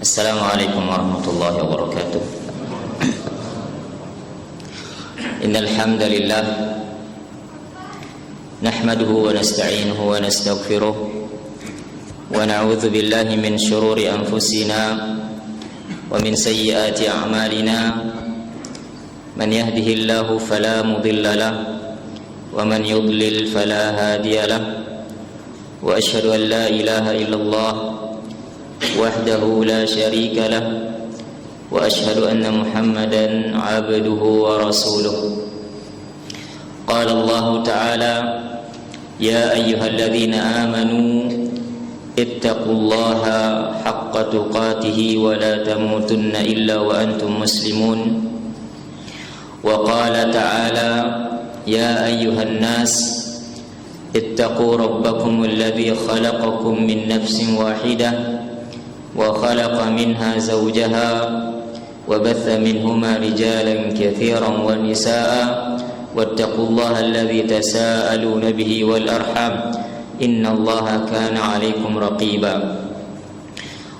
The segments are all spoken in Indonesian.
Assalamualaikum warahmatullahi wabarakatuh. Innal hamdalillah nahmaduhu wa nasta'inuhu wa nastaghfiruh wa na'udzu billahi min shururi anfusina wa min sayyiati a'malina. Man yahdihillahu fala mudilla lahu wa man yudlil fala hadiya lahu. Wa asyhadu an la ilaha illallah wahdahu la syarika lah wa asyhadu anna Muhammadan abduhu wa rasuluh. Qala Allah ta'ala ya ayyuhalladzina amanu ittaqullaha haqqa tuqatih wa la tamutunna illa wa antum muslimun. Wa qala ta'ala ya ayyuhan nas ittaqu rabbakum alladzi khalaqakum min nafsin wahidah وخلق منها زوجها وبث منهما رجالا كثيرا ونساء واتقوا الله الذي تساءلون به والأرحام إن الله كان عليكم رقيبا.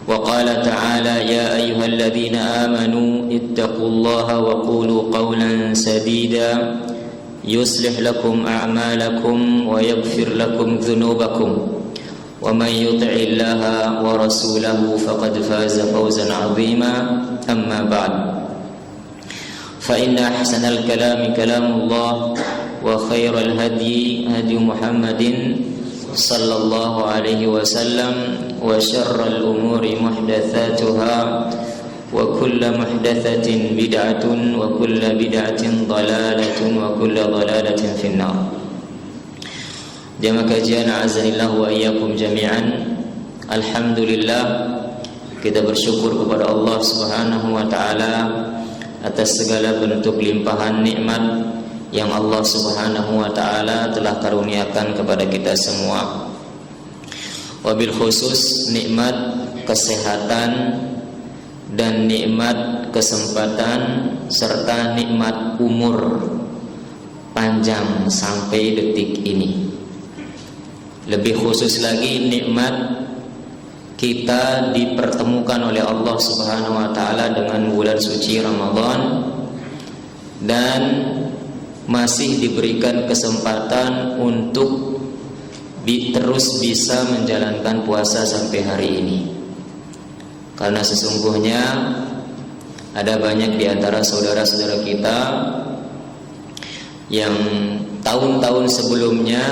وقال تعالى يا أيها الذين آمنوا اتقوا الله وقولوا قولا سديدا يصلح لكم أعمالكم ويغفر لكم ذنوبكم ومن يطع الله ورسوله فقد فاز فوزا عظيما. أما بعد فإن أحسن الكلام كلام الله وخير الهدي هدي محمد صلى الله عليه وسلم وشر الأمور محدثاتها وكل محدثة بدعة وكل بدعة ضلالة وكل ضلالة في النار. Jamaah kajian azanillahu wa iyyakum jami'an. Alhamdulillah, kita bersyukur kepada Allah Subhanahu wa taala atas segala bentuk limpahan nikmat yang Allah Subhanahu wa taala telah karuniakan kepada kita semua. Wabil khusus nikmat kesehatan dan nikmat kesempatan serta nikmat umur panjang sampai detik ini. Lebih khusus lagi nikmat kita dipertemukan oleh Allah Subhanahu wa taala dengan bulan suci Ramadan dan masih diberikan kesempatan untuk terus bisa menjalankan puasa sampai hari ini. Karena sesungguhnya ada banyak di antara saudara-saudara kita yang tahun-tahun sebelumnya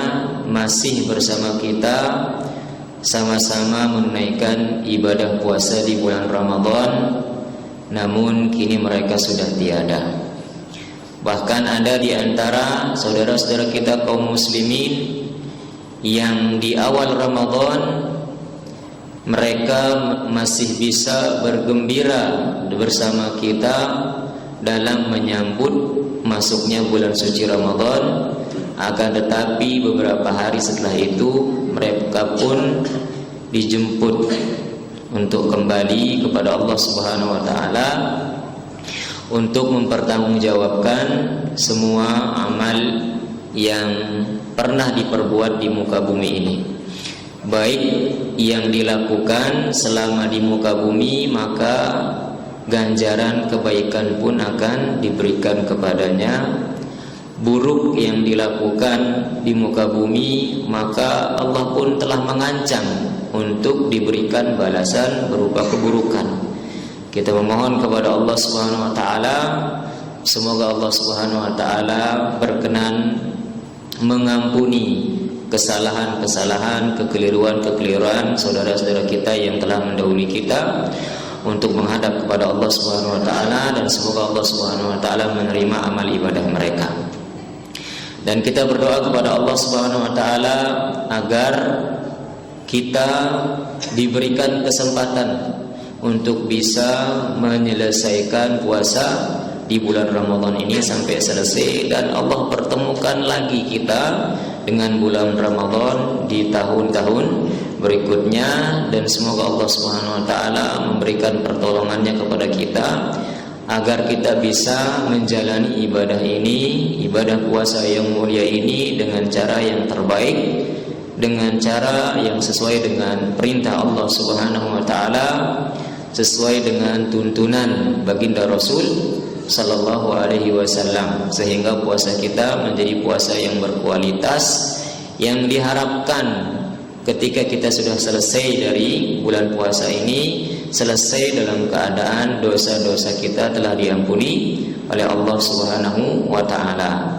masih bersama kita sama-sama menunaikan ibadah puasa di bulan Ramadan, namun kini mereka sudah tiada. Bahkan ada di antara saudara-saudara kita kaum muslimin yang di awal Ramadan mereka masih bisa bergembira bersama kita dalam menyambut masuknya bulan suci Ramadan. Akan tetapi beberapa hari setelah itu mereka pun dijemput untuk kembali kepada Allah Subhanahu wa taala untuk mempertanggungjawabkan semua amal yang pernah diperbuat di muka bumi ini. Baik yang dilakukan selama di muka bumi, maka ganjaran kebaikan pun akan diberikan kepadanya. Buruk yang dilakukan di muka bumi, maka Allah pun telah mengancam untuk diberikan balasan berupa keburukan. Kita memohon kepada Allah Subhanahu wa taala, semoga Allah Subhanahu wa taala berkenan mengampuni kesalahan-kesalahan, kekeliruan-kekeliruan saudara-saudara kita yang telah mendahului kita untuk menghadap kepada Allah Subhanahu wa taala, dan semoga Allah Subhanahu wa taala menerima amal ibadah mereka. Dan kita berdoa kepada Allah Subhanahu wa taala agar kita diberikan kesempatan untuk bisa menyelesaikan puasa di bulan Ramadan ini sampai selesai, dan Allah pertemukan lagi kita dengan bulan Ramadan di tahun-tahun berikutnya, dan semoga Allah Subhanahu wa taala memberikan pertolongannya kepada kita agar kita bisa menjalani ibadah ini, ibadah puasa yang mulia ini dengan cara yang terbaik, dengan cara yang sesuai dengan perintah Allah Subhanahu wa taala, sesuai dengan tuntunan baginda Rasul sallallahu alaihi wasallam, sehingga puasa kita menjadi puasa yang berkualitas, yang diharapkan ketika kita sudah selesai dari bulan puasa ini, selesai dalam keadaan dosa-dosa kita telah diampuni oleh Allah Subhanahu wa taala.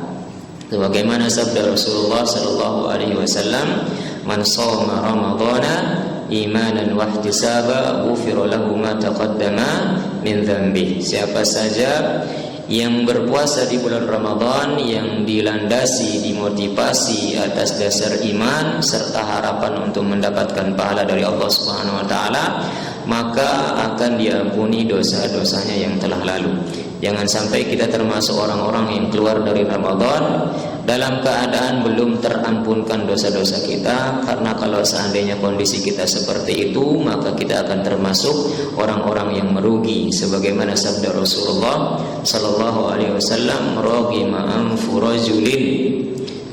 Sebagaimana sabda Rasulullah sallallahu alaihi wasallam, "Man shoma ramadhana imanan wa ihtisaba, ghufira lahu ma taqaddama min dzambi." Siapa saja yang berpuasa di bulan Ramadan yang dilandasi, dimotivasi atas dasar iman serta harapan untuk mendapatkan pahala dari Allah Subhanahu wa taala, maka akan diampuni dosa-dosanya yang telah lalu. Jangan sampai kita termasuk orang-orang yang keluar dari Ramadan dalam keadaan belum terampunkan dosa-dosa kita, karena kalau seandainya kondisi kita seperti itu, maka kita akan termasuk orang-orang yang merugi, sebagaimana sabda Rasulullah sallallahu alaihi wasallam, "Raghima anfu rajulin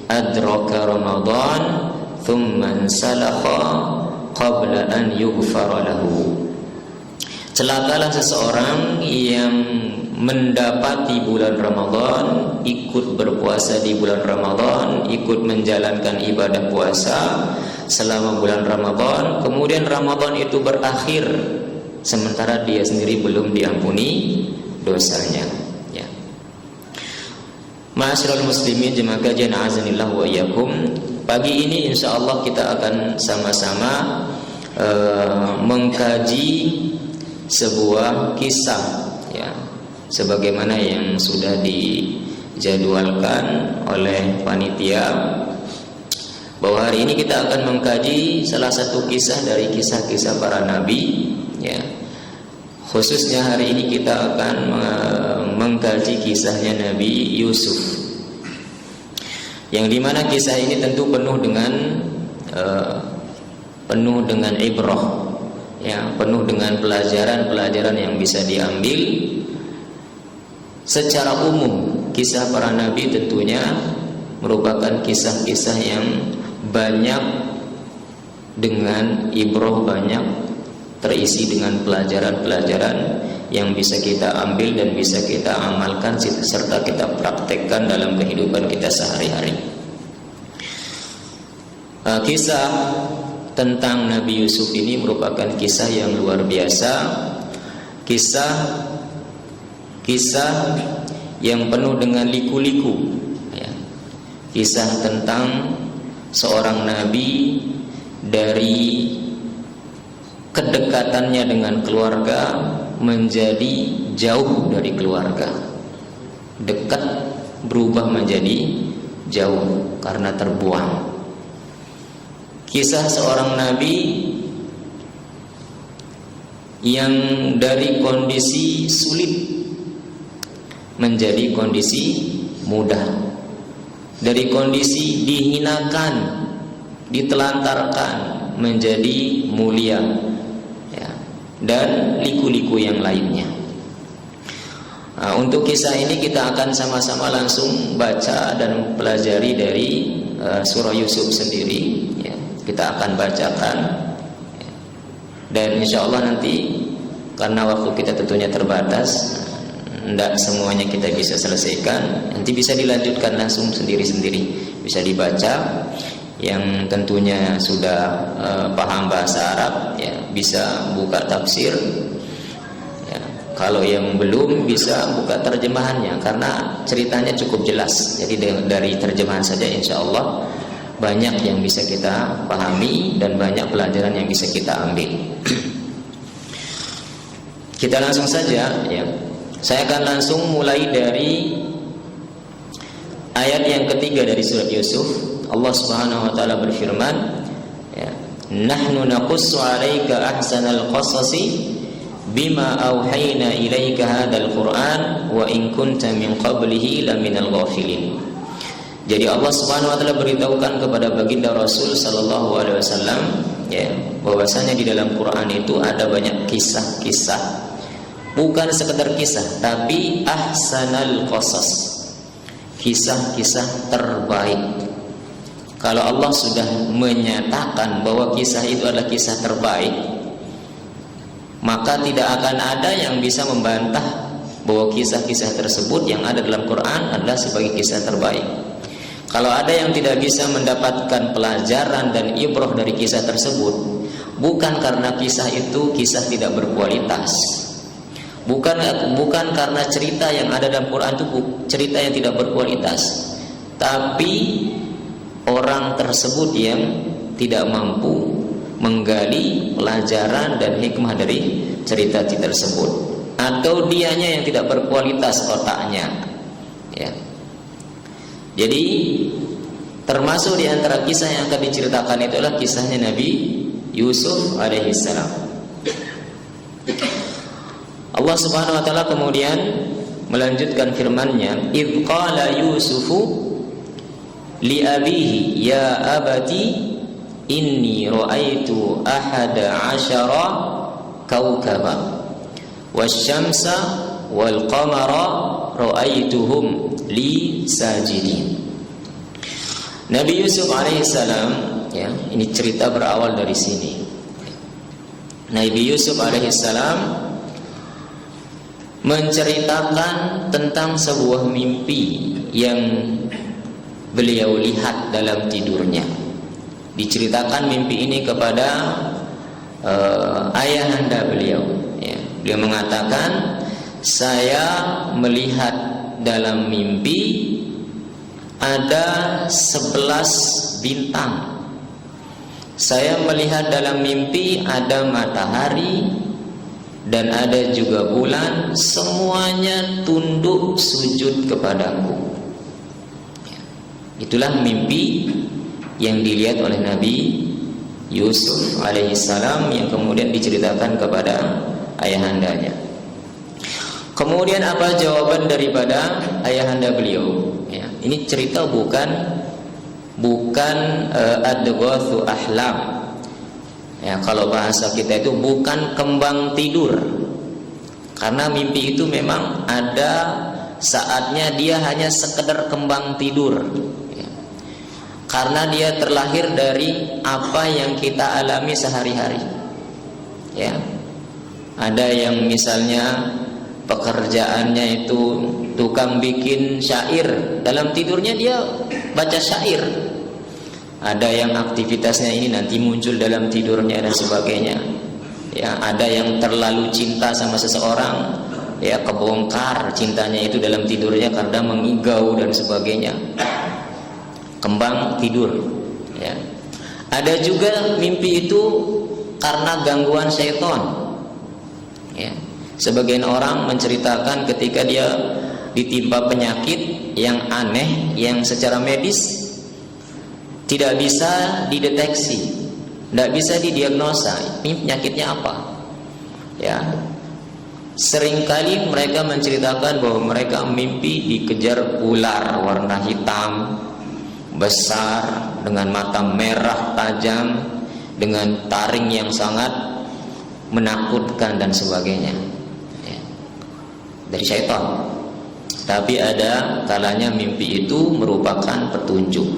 adraka Ramadan thumma salakha qabla an yughfara lahu." Celakalah seseorang yang mendapati bulan Ramadan, ikut berpuasa di bulan Ramadan, ikut menjalankan ibadah puasa selama bulan Ramadan, kemudian Ramadan itu berakhir sementara dia sendiri belum diampuni dosanya. Ya. Ma'asyiral muslimin, jemaah kajian azanillah wa iyyakum, pagi ini insyaallah kita akan sama-sama mengkaji sebuah kisah, ya, sebagaimana yang sudah dijadwalkan oleh panitia, bahwa hari ini kita akan mengkaji salah satu kisah dari kisah-kisah para nabi, ya. Khususnya hari ini kita akan mengkaji kisahnya Nabi Yusuf, yang dimana kisah ini tentu penuh dengan ibrah, ya, penuh dengan pelajaran-pelajaran yang bisa diambil. Secara umum kisah para nabi tentunya merupakan kisah-kisah yang banyak dengan ibrah, banyak terisi dengan pelajaran-pelajaran yang bisa kita ambil dan bisa kita amalkan serta kita praktekkan dalam kehidupan kita sehari-hari. Kisah tentang Nabi Yusuf ini merupakan kisah yang luar biasa, kisah yang penuh dengan liku-liku, ya. Kisah tentang seorang nabi dari kedekatannya dengan keluarga menjadi jauh dari keluarga, dekat berubah menjadi jauh karena terbuang. Kisah seorang nabi yang dari kondisi sulit menjadi kondisi mudah, dari kondisi dihinakan, ditelantarkan menjadi mulia, ya, dan liku-liku yang lainnya. Untuk kisah ini kita akan sama-sama langsung baca dan pelajari dari surah Yusuf sendiri, ya. Kita akan bacakan, ya. Dan insya Allah nanti karena waktu kita tentunya terbatas, tidak semuanya kita bisa selesaikan, nanti bisa dilanjutkan langsung sendiri-sendiri, bisa dibaca. Yang tentunya sudah paham bahasa Arab, ya, bisa buka tafsir, ya. Kalau yang belum bisa buka terjemahannya, karena ceritanya cukup jelas. Jadi dari terjemahan saja insya Allah banyak yang bisa kita pahami dan banyak pelajaran yang bisa kita ambil. Kita langsung saja, ya. Saya akan langsung mulai dari ayat yang ketiga dari surat Yusuf. Allah Subhanahu wa taala berfirman, ya, "Nahnu naqussu 'alaika ahsanal qasasi bima auhayna ilaika hadzal Qur'an wa in kunta min qablihi laminal ghafilin." Jadi Allah Subhanahu wa taala beritahukan kepada baginda Rasul sallallahu alaihi wasallam, ya, bahwasanya di dalam Quran itu ada banyak kisah-kisah. Bukan sekedar kisah, tapi ahsanal qasas, kisah-kisah terbaik. Kalau Allah sudah menyatakan bahwa kisah itu adalah kisah terbaik, maka tidak akan ada yang bisa membantah bahwa kisah-kisah tersebut yang ada dalam Quran adalah sebagai kisah terbaik. Kalau ada yang tidak bisa mendapatkan pelajaran dan ibrah dari kisah tersebut, bukan karena kisah itu kisah tidak berkualitas, bukan karena cerita yang ada dalam Quran itu cerita yang tidak berkualitas, tapi orang tersebut yang tidak mampu menggali pelajaran dan hikmah dari cerita tersebut, atau dianya yang tidak berkualitas otaknya, ya. Jadi termasuk di antara kisah yang akan diceritakan itu adalah kisahnya Nabi Yusuf alaihissalam. Allah Subhanahu wa taala kemudian melanjutkan firman-Nya, "Idz qala Yusufu li abihi ya abati inni ra'aitu ahada asyara kaukaba wasyamsa wal qamara ra'aituhum li sajidin." Nabi Yusuf alaihissalam, ya, ini cerita berawal dari sini. Nabi Yusuf alaihissalam menceritakan tentang sebuah mimpi yang beliau lihat dalam tidurnya. Diceritakan mimpi ini kepada ayahanda beliau, ya. Beliau mengatakan, saya melihat dalam mimpi ada 11 bintang. Saya melihat dalam mimpi ada matahari dan ada juga bulan, semuanya tunduk sujud kepadaku. Itulah mimpi yang dilihat oleh Nabi Yusuf alaihissalam yang kemudian diceritakan kepada ayahandanya. Kemudian apa jawaban daripada ayahanda beliau? Ya, ini cerita bukan adghathu ahlam. Ya, kalau bahasa kita itu bukan kembang tidur. Karena mimpi itu memang ada saatnya dia hanya sekedar kembang tidur. Ya. Karena dia terlahir dari apa yang kita alami sehari-hari. Ya. Ada yang misalnya pekerjaannya itu tukang bikin syair, dalam tidurnya dia baca syair. Ada yang aktivitasnya ini nanti muncul dalam tidurnya dan sebagainya. Ya, ada yang terlalu cinta sama seseorang, ya, kebongkar cintanya itu dalam tidurnya karena mengigau dan sebagainya. Kembang tidur, ya. Ada juga mimpi itu karena gangguan syaitan. Ya. Sebagian orang menceritakan ketika dia ditimpa penyakit yang aneh, yang secara medis tidak bisa dideteksi, tidak bisa didiagnosa, ini penyakitnya apa. Ya, seringkali mereka menceritakan bahwa mereka mimpi dikejar ular warna hitam besar dengan mata merah tajam, dengan taring yang sangat menakutkan dan sebagainya. Dari syaitan. Tapi ada kalanya mimpi itu merupakan petunjuk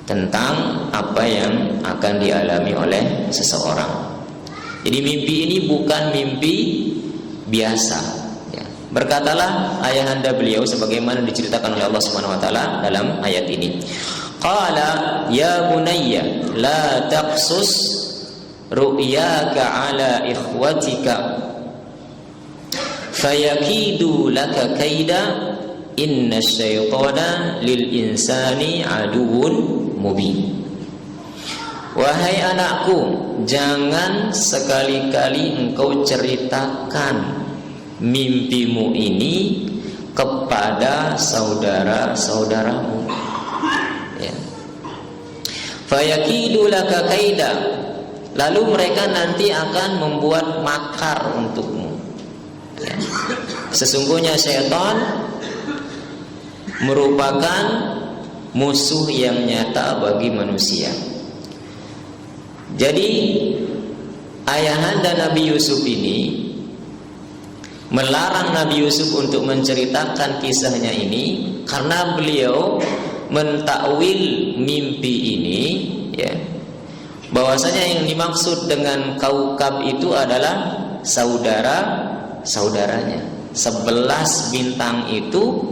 tentang apa yang akan dialami oleh seseorang. Jadi mimpi ini bukan mimpi biasa, ya. Berkatalah ayahanda beliau sebagaimana diceritakan oleh Allah Subhanahu wa taala dalam ayat ini. Qala ya bunayya la taqsus ru'yaka ala ikhwatika fayakidu laka kaida inna syaitana lil insani aduun mubin. Wahai anakku, jangan sekali-kali engkau ceritakan mimpimu ini kepada saudara-saudaramu, ya. Fayakidu laka kaida, lalu mereka nanti akan membuat makar untukmu. Ya. Sesungguhnya syaitan merupakan musuh yang nyata bagi manusia. Jadi ayahanda Nabi Yusuf ini melarang Nabi Yusuf untuk menceritakan kisahnya ini karena beliau mentakwil mimpi ini, ya, bahwasanya yang dimaksud dengan kaukab itu adalah saudaranya. 11 bintang itu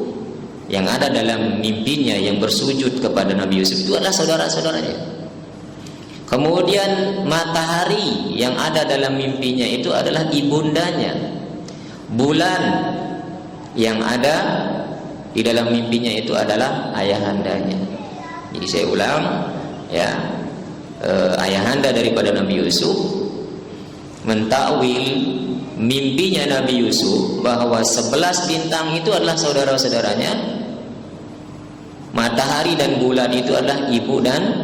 yang ada dalam mimpinya yang bersujud kepada Nabi Yusuf itu adalah saudara-saudaranya. Kemudian matahari yang ada dalam mimpinya itu adalah ibundanya. Bulan yang ada di dalam mimpinya itu adalah ayahandanya. Jadi saya ulang ya, ayahanda daripada Nabi Yusuf mentakwil mimpinya Nabi Yusuf bahwa 11 bintang itu adalah saudara-saudaranya, matahari dan bulan itu adalah ibu dan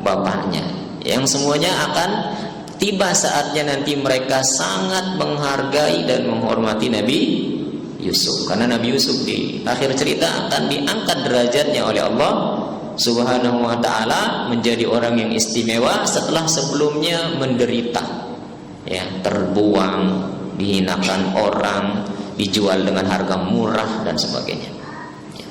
bapaknya, yang semuanya akan tiba saatnya nanti mereka sangat menghargai dan menghormati Nabi Yusuf, karena Nabi Yusuf di akhir cerita akan diangkat derajatnya oleh Allah Subhanahu wa ta'ala menjadi orang yang istimewa setelah sebelumnya menderita, ya, terbuang, dihinakan orang, dijual dengan harga murah dan sebagainya. Ya.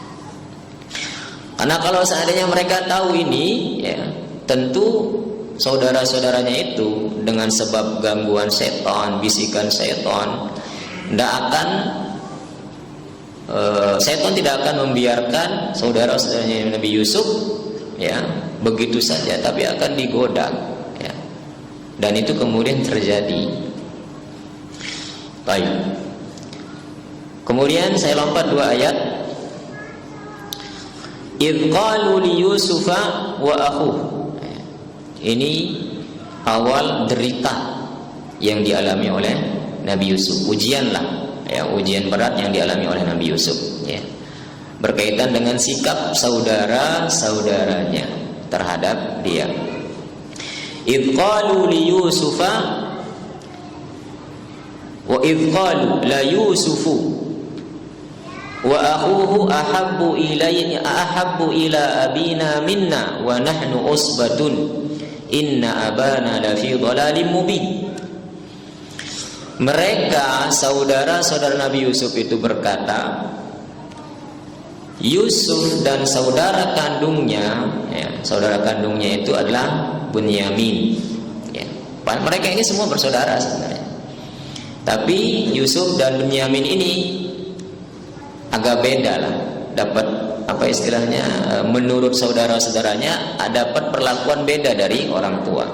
Karena kalau seandainya mereka tahu ini, ya, tentu saudara-saudaranya itu dengan sebab gangguan setan, bisikan setan, setan tidak akan membiarkan saudara-saudaranya Nabi Yusuf, ya, begitu saja, tapi akan digoda, ya. Dan itu kemudian terjadi. Baik. Kemudian saya lompat 2 ayat. Idz qalu li Yusufa wa akhuhu. Ini awal derita yang dialami oleh Nabi Yusuf. Ujianlah, ya, ujian berat yang dialami oleh Nabi Yusuf, ya, berkaitan dengan sikap saudara-saudaranya terhadap dia. Idz qalu li Yusufa wa idz qalu la Yusufu wa akhuhu ahabbu ila abina minna wa nahnu usbatun inna abana la fi dhalalin mubin. Mereka saudara-saudara Nabi Yusuf itu berkata, Yusuf dan saudara kandungnya, ya, saudara kandungnya itu adalah Bunyamin, ya. Mereka ini semua bersaudara sebenarnya, tapi Yusuf dan Bunyamin ini agak beda lah, dapat apa istilahnya, menurut saudara-saudaranya dapat perlakuan beda dari orang tua.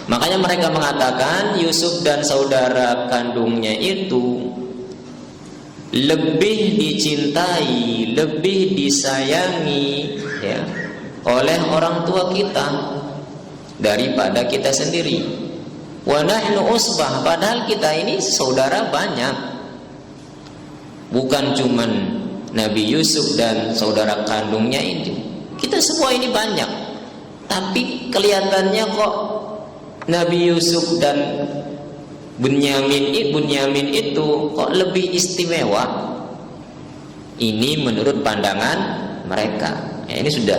Makanya mereka mengatakan Yusuf dan saudara kandungnya itu lebih dicintai, lebih disayangi, ya, oleh orang tua kita daripada kita sendiri. Wa nahnu usbah, padahal kita ini saudara banyak. Bukan cuman Nabi Yusuf dan saudara kandungnya itu, kita semua ini banyak. Tapi kelihatannya kok Nabi Yusuf dan Bunyamin itu kok lebih istimewa. Ini menurut pandangan mereka. Ya, ini sudah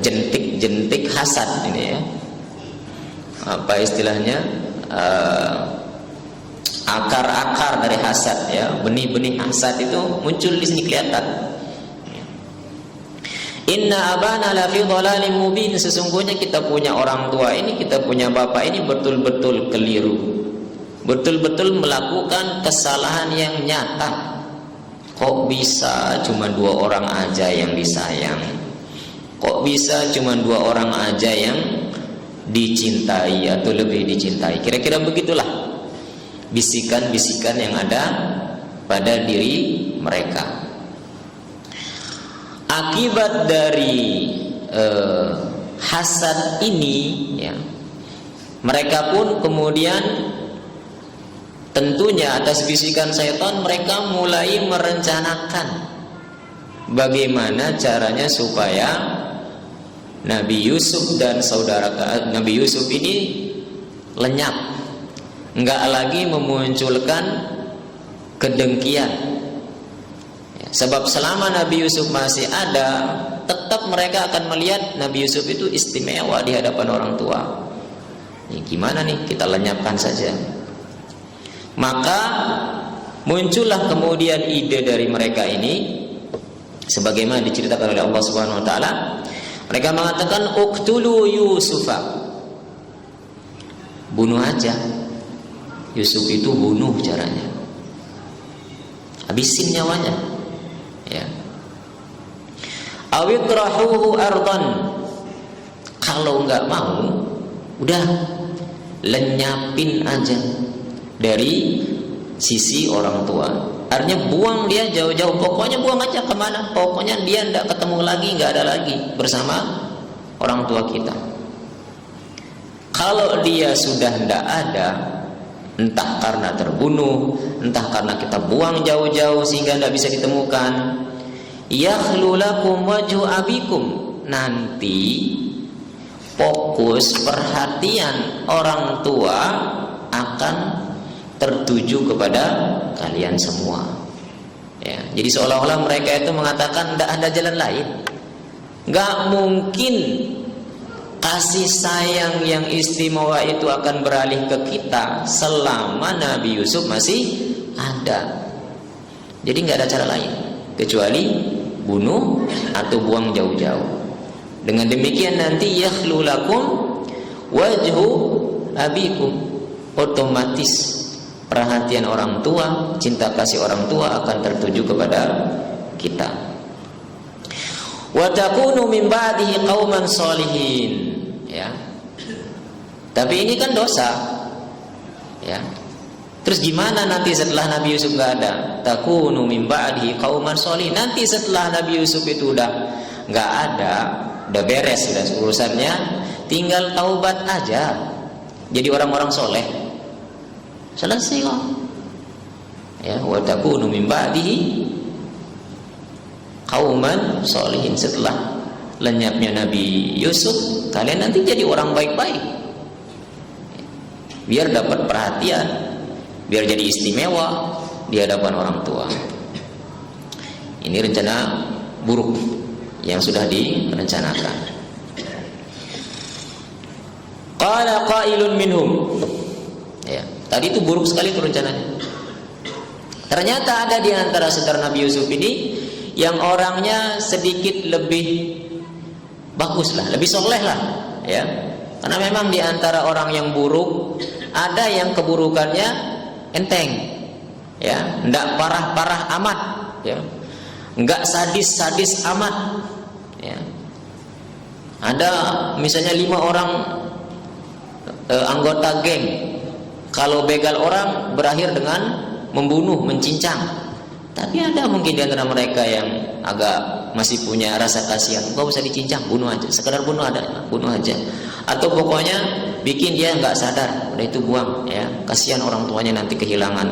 jentik-jentik hasad ini, ya. Apa istilahnya? Akar-akar dari hasad, ya. Benih-benih hasad itu muncul di sini kelihatan. Inna abana la fi dhalalin mubin, sesungguhnya kita punya orang tua ini, kita punya bapak ini betul-betul keliru, betul-betul melakukan kesalahan yang nyata. Kok bisa cuma 2 orang aja yang disayang? Kok bisa cuma 2 orang aja yang dicintai atau lebih dicintai? Kira-kira begitulah bisikan-bisikan yang ada pada diri mereka. Akibat dari hasad ini, ya, mereka pun kemudian tentunya atas bisikan syaitan mereka mulai merencanakan bagaimana caranya supaya Nabi Yusuf dan saudara Nabi Yusuf ini lenyap, enggak lagi memunculkan kedengkian. Sebab selama Nabi Yusuf masih ada, tetap mereka akan melihat Nabi Yusuf itu istimewa di hadapan orang tua. Ini gimana nih, kita lenyapkan saja. Maka muncullah kemudian ide dari mereka ini, sebagaimana diceritakan oleh Allah Subhanahu wa taala. Mereka mengatakan uqtulu Yusufa. bunuh aja. Yusuf itu bunuh caranya, habisin nyawanya, ya. Awitrahuhu ardan, kalau nggak mau, udah lenyapin aja dari sisi orang tua. Artinya buang dia jauh-jauh, pokoknya buang aja kemana, pokoknya dia tidak ketemu lagi, nggak ada lagi bersama orang tua kita. Kalau dia sudah tidak ada, entah karena terbunuh, entah karena kita buang jauh-jauh sehingga tidak bisa ditemukan, yakhlu lakum wajhu abikum, nanti fokus perhatian orang tua akan tertuju kepada kalian semua, ya. Jadi seolah-olah mereka itu mengatakan tidak ada jalan lain, nggak mungkin kasih sayang yang istimewa itu akan beralih ke kita selama Nabi Yusuf masih ada. Jadi nggak ada cara lain kecuali bunuh atau buang jauh-jauh. Dengan demikian nanti yakhlu lakum wajhu abikum, otomatis perhatian orang tua, cinta kasih orang tua akan tertuju kepada kita. Wa takunu min ba'dihi qauman sholihin, ya. Tapi ini kan dosa, ya. Terus gimana nanti setelah Nabi Yusuf nggak ada? Takunu min ba'dihi qauman sholihin. Nanti setelah Nabi Yusuf itu udah nggak ada, udah beres sudah urusannya, tinggal taubat aja, jadi orang-orang soleh, selesai kok, ya. Wa takunu min ba'dihi qauman sholihin, setelah lenyapnya Nabi Yusuf kalian nanti jadi orang baik-baik, biar dapat perhatian, biar jadi istimewa di hadapan orang tua. Ini rencana buruk yang sudah direncanakan. Qala qailun minhum, ya, tadi itu buruk sekali itu rencananya. Ternyata ada di antara saudara Nabi Yusuf ini yang orangnya sedikit lebih bagus lah, lebih soleh lah, ya. Karena memang di antara orang yang buruk ada yang keburukannya enteng, ya, ndak parah-parah amat, ya, nggak sadis-sadis amat, ya. Ada misalnya 5 orang anggota geng, kalau begal orang berakhir dengan membunuh, mencincang. Tapi ada mungkin di antara mereka yang agak masih punya rasa kasihan, nggak usah dicincang, bunuh aja, sekedar bunuh aja. Atau pokoknya bikin dia nggak sadar, udah itu buang, ya. Kasihan orang tuanya nanti kehilangan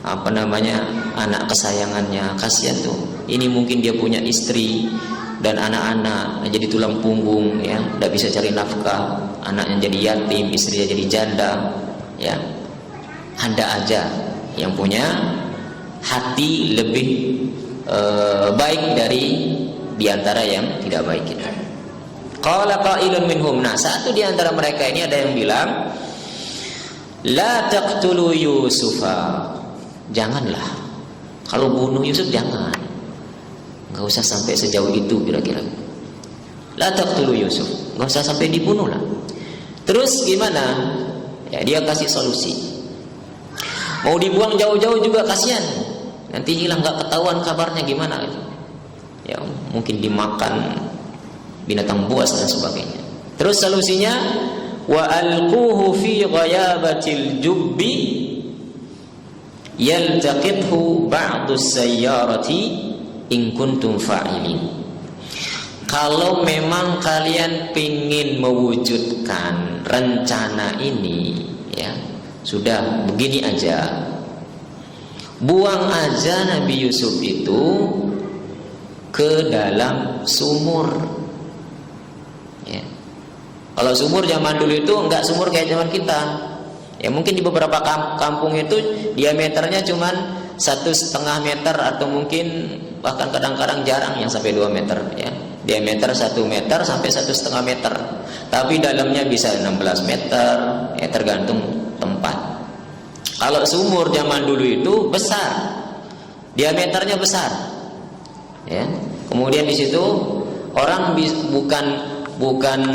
anak kesayangannya, kasihan tuh. Ini mungkin dia punya istri dan anak-anak jadi tulang punggung, ya, nggak bisa cari nafkah, anaknya jadi yatim, istrinya jadi janda, ya. Ada aja yang punya hati lebih baik dari diantara yang tidak baik kita. Qala qailun minhum, nah satu diantara mereka ini ada yang bilang, la taqtulu Yusufa, janganlah, kalau bunuh Yusuf jangan, nggak usah sampai sejauh itu kira-kira. La taqtulu Yusuf, nggak usah sampai dibunuh lah. Terus gimana? Ya, dia kasih solusi. Mau dibuang jauh-jauh juga kasihan, nanti hilang, nggak ketahuan kabarnya gimana gitu. Ya mungkin dimakan binatang buas dan sebagainya. Terus solusinya, wa alquhu fi ghayabatil jubbi yaltaqithu ba'du sayyarati in kuntum fa'ilin. Kalau memang kalian ingin mewujudkan rencana ini, ya, sudah begini aja, buang aja Nabi Yusuf itu ke dalam sumur, ya. Kalau sumur zaman dulu itu enggak sumur kayak zaman kita, ya. Mungkin di beberapa kampung itu diameternya cuman 1,5 meter, atau mungkin bahkan kadang-kadang jarang yang sampai 2 meter, ya. Diameter 1 meter sampai 1,5 meter, tapi dalamnya bisa 16 meter, ya, tergantung tempat. Kalau sumur zaman dulu itu besar, diameternya besar, ya. Kemudian di situ orang bukan bukan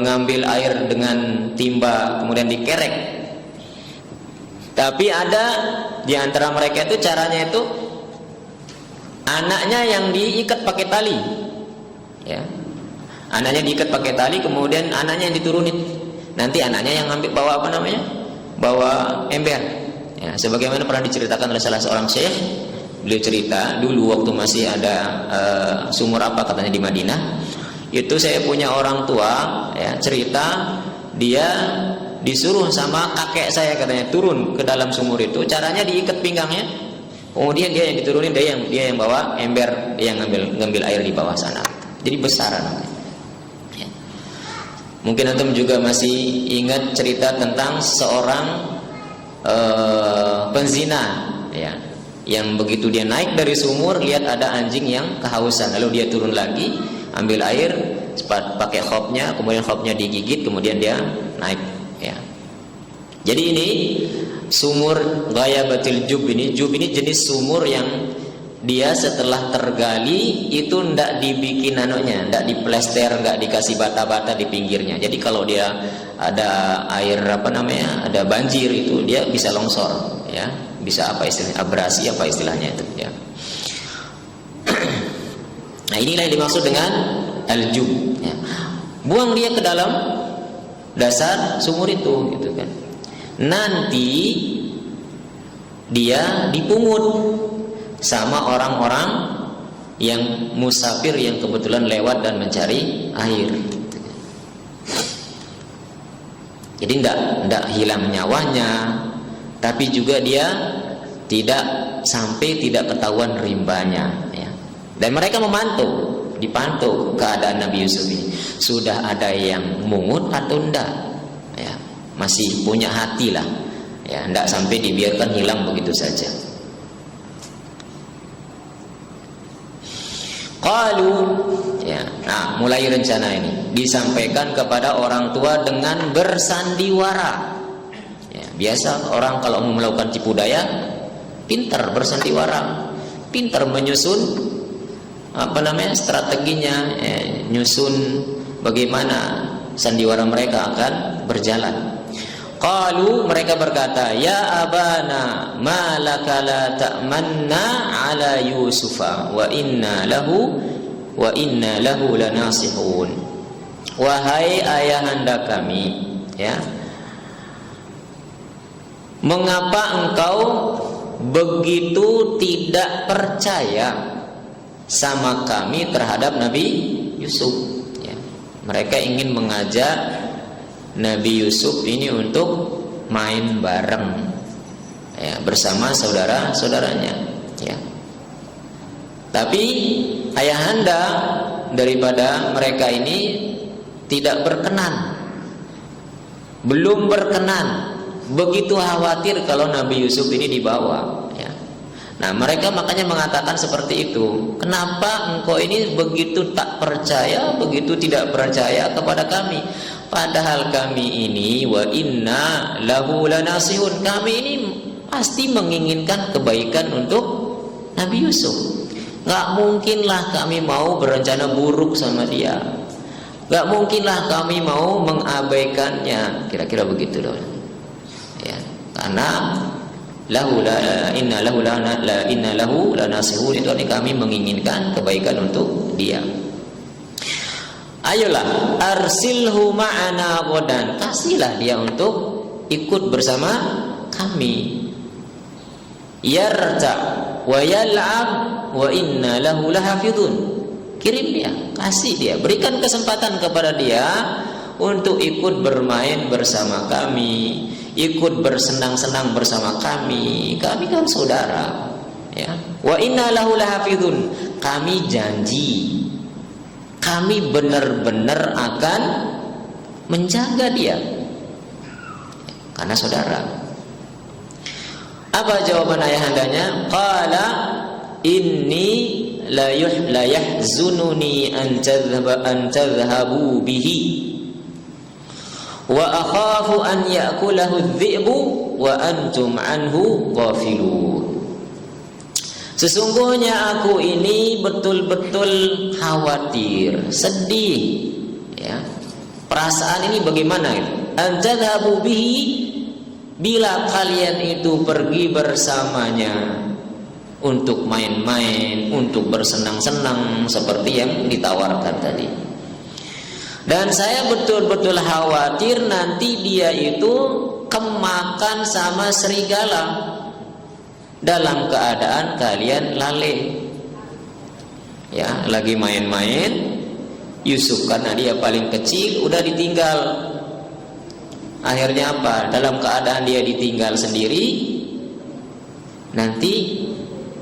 ngambil air dengan timba kemudian dikerek. Tapi ada di antara mereka itu caranya itu anaknya yang diikat pakai tali, ya. Anaknya diikat pakai tali, kemudian anaknya yang diturunin. Nanti anaknya yang bawa bawa ember. Ya, sebagaimana pernah diceritakan oleh salah seorang syekh, beliau cerita dulu waktu masih ada sumur apa katanya di Madinah. Itu saya punya orang tua, ya, cerita dia disuruh sama kakek saya katanya turun ke dalam sumur itu. Caranya diikat pinggangnya. Kemudian dia yang diturunin, dia yang bawa ember, dia yang ngambil air di bawah sana. Jadi besar namanya. Ya. Mungkin antum juga masih ingat cerita tentang seorang penzina, ya, yang begitu dia naik dari sumur lihat ada anjing yang kehausan, lalu dia turun lagi ambil air pakai khopnya, kemudian khopnya digigit, kemudian dia naik, ya. Jadi ini sumur ghayabatil jub ini jenis sumur yang dia setelah tergali itu ndak dibikin ndak diplester, ndak dikasih bata-bata di pinggirnya. Jadi kalau dia ada air ada banjir itu dia bisa longsor, ya, bisa abrasi istilahnya itu, ya. Nah, inilah yang dimaksud dengan al-jub, ya. Buang dia ke dalam dasar sumur itu, gitu kan. Nanti dia dipungut sama orang-orang yang musafir yang kebetulan lewat dan mencari air. Jadi tidak hilang nyawanya, tapi juga dia tidak ketahuan rimbanya, ya. Dan mereka dipantau keadaan Nabi Yusuf ini. Sudah ada yang mungut atau enggak, ya. Masih punya hati lah, ya, enggak sampai dibiarkan hilang begitu saja. Qalu, ya. Nah, mulai rencana ini disampaikan kepada orang tua dengan bersandiwara. Ya, biasa orang kalau mau melakukan tipu daya, pintar bersandiwara, pintar menyusun strateginya, nyusun bagaimana sandiwara mereka akan berjalan. Qalu, mereka berkata, ya abana ma laka la ta'manna ala Yusufa wa inna lahu lanasihun. Wahai ayahanda kami, ya, mengapa engkau begitu tidak percaya sama kami terhadap Nabi Yusuf, ya. Mereka ingin mengajak Nabi Yusuf ini untuk main bareng, ya, bersama saudara-saudaranya, ya. Tapi ayahanda daripada mereka ini tidak berkenan, belum berkenan, begitu khawatir kalau Nabi Yusuf ini dibawa, ya. Nah, mereka makanya mengatakan seperti itu. Kenapa engkau ini begitu tak percaya, begitu tidak percaya kepada kami? Padahal kami ini wa inna lahu lanasihun, kami ini pasti menginginkan kebaikan untuk Nabi Yusuf. Gak mungkinlah kami mau berencana buruk sama dia. Gak mungkinlah kami mau mengabaikannya. Kira-kira begitu loh, ya. Karena inna lahu lanasihun itu artinya kami menginginkan kebaikan untuk dia. Ayolah, arsilhu ma'ana ghadan, kasihlah dia untuk ikut bersama kami. Yarta wa yal'ab wa inna lahu lahafidun. Kirim dia, kasih dia, berikan kesempatan kepada dia untuk ikut bermain bersama kami, ikut bersenang-senang bersama kami. Kami kan saudara, ya. Wa inna lahu lahafidun, kami janji kami benar-benar akan menjaga dia, karena saudara. Apa jawaban ayahandanya? Qala inni la yahzununi an tadhhabu bihi wa akhafu an ya'kulahu adh-dhi'bu wa antum anhu ghafilun. Sesungguhnya aku ini betul-betul khawatir, sedih, ya. Perasaan ini bagaimana itu? Antadhabu bihi, bila kalian itu pergi bersamanya untuk main-main, untuk bersenang-senang seperti yang ditawarkan tadi. Dan saya betul-betul khawatir nanti dia itu kemakan sama serigala dalam keadaan kalian lalai. Ya, lagi main-main, Yusuf karena dia paling kecil udah ditinggal. Akhirnya apa? Dalam keadaan dia ditinggal sendiri, nanti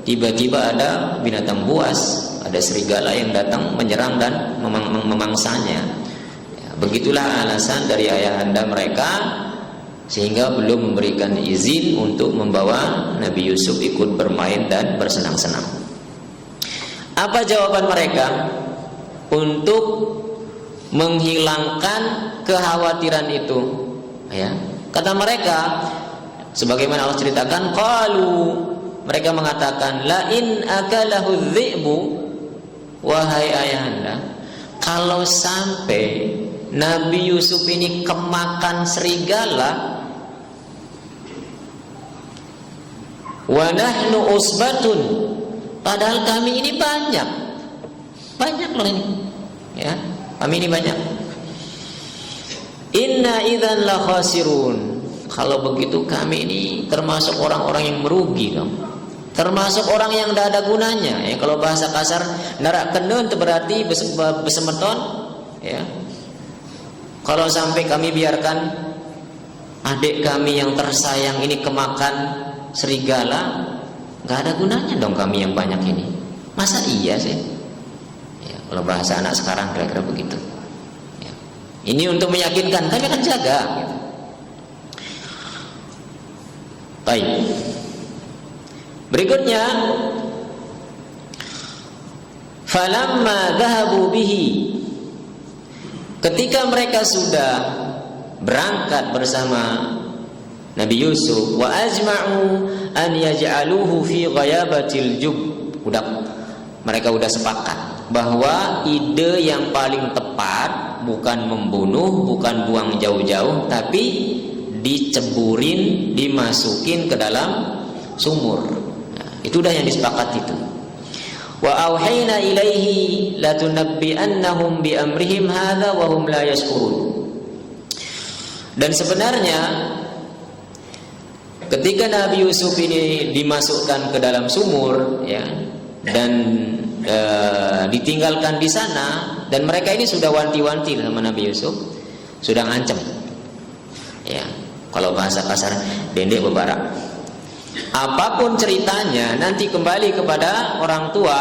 tiba-tiba ada binatang buas, ada serigala yang datang menyerang dan memangsanya. Ya, begitulah alasan dari ayahanda mereka, sehingga belum memberikan izin untuk membawa Nabi Yusuf ikut bermain dan bersenang-senang. Apa jawaban mereka? Untuk menghilangkan kekhawatiran itu, ya. Kata mereka, sebagaimana Allah ceritakan, qalu, mereka mengatakan, la in akalahu dhi'bu, wahai ayahanda, kalau sampai Nabi Yusuf ini kemakan serigala, wa nahnu usbatun, padahal kami ini banyak loh ini, ya, kami ini banyak. Inna idzan la khasirun, kalau begitu kami ini termasuk orang-orang yang merugi dong, termasuk orang yang tidak ada gunanya, ya. Kalau bahasa kasar, narak kenun itu berarti besemeton, ya. Kalau sampai kami biarkan adik kami yang tersayang ini kemakan serigala, nggak ada gunanya dong kami yang banyak ini. Masa iya sih? Ya, kalau bahasa anak sekarang kira-kira begitu. Ya. Ini untuk meyakinkan kami akan jaga. Gitu. Baik. Berikutnya, falamma dhahabu bihi, ketika mereka sudah berangkat bersama Nabi Yusuf, wa ajma'u an yaj'aluhu fi ghayabatil jub, mereka udah sepakat bahwa ide yang paling tepat bukan membunuh, bukan buang jauh-jauh, tapi diceburin, dimasukin ke dalam sumur. Nah, itu udah yang disepakati itu. Wa auhayna ilaihi latunabbi'annahum bi amrihim hadza wa hum la yashkurun. Dan sebenarnya ketika Nabi Yusuf ini dimasukkan ke dalam sumur, ya, dan ditinggalkan di sana, dan mereka ini sudah wanti-wanti sama Nabi Yusuf, sudah ngancam, ya, kalau bahasa kasar dendek bebarak. Apapun ceritanya nanti kembali kepada orang tua,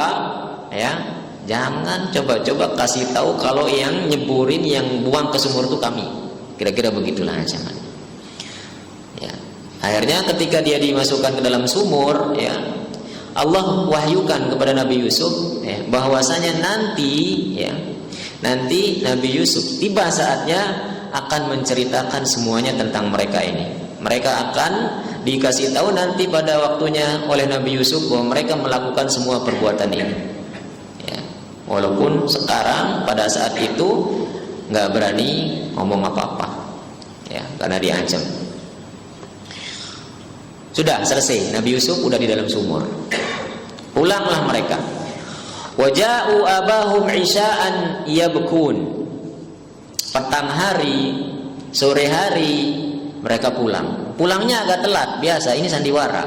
ya, jangan coba-coba kasih tahu kalau yang nyeburin, yang buang ke sumur itu kami. Kira-kira begitulah ancaman. Ya. Akhirnya ketika dia dimasukkan ke dalam sumur, ya, Allah wahyukan kepada Nabi Yusuf, ya, bahwasanya nanti Nabi Yusuf tiba saatnya akan menceritakan semuanya tentang mereka ini. Mereka akan dikasih tahu nanti pada waktunya oleh Nabi Yusuf bahwa mereka melakukan semua perbuatan ini. Ya. Walaupun sekarang pada saat itu nggak berani ngomong apa-apa, ya, karena diancam. Sudah selesai, Nabi Yusuf udah di dalam sumur. Pulanglah mereka. Waja'u abahum isya'an yabkun. Petang hari, sore hari mereka pulang. Pulangnya agak telat, biasa ini sandiwara.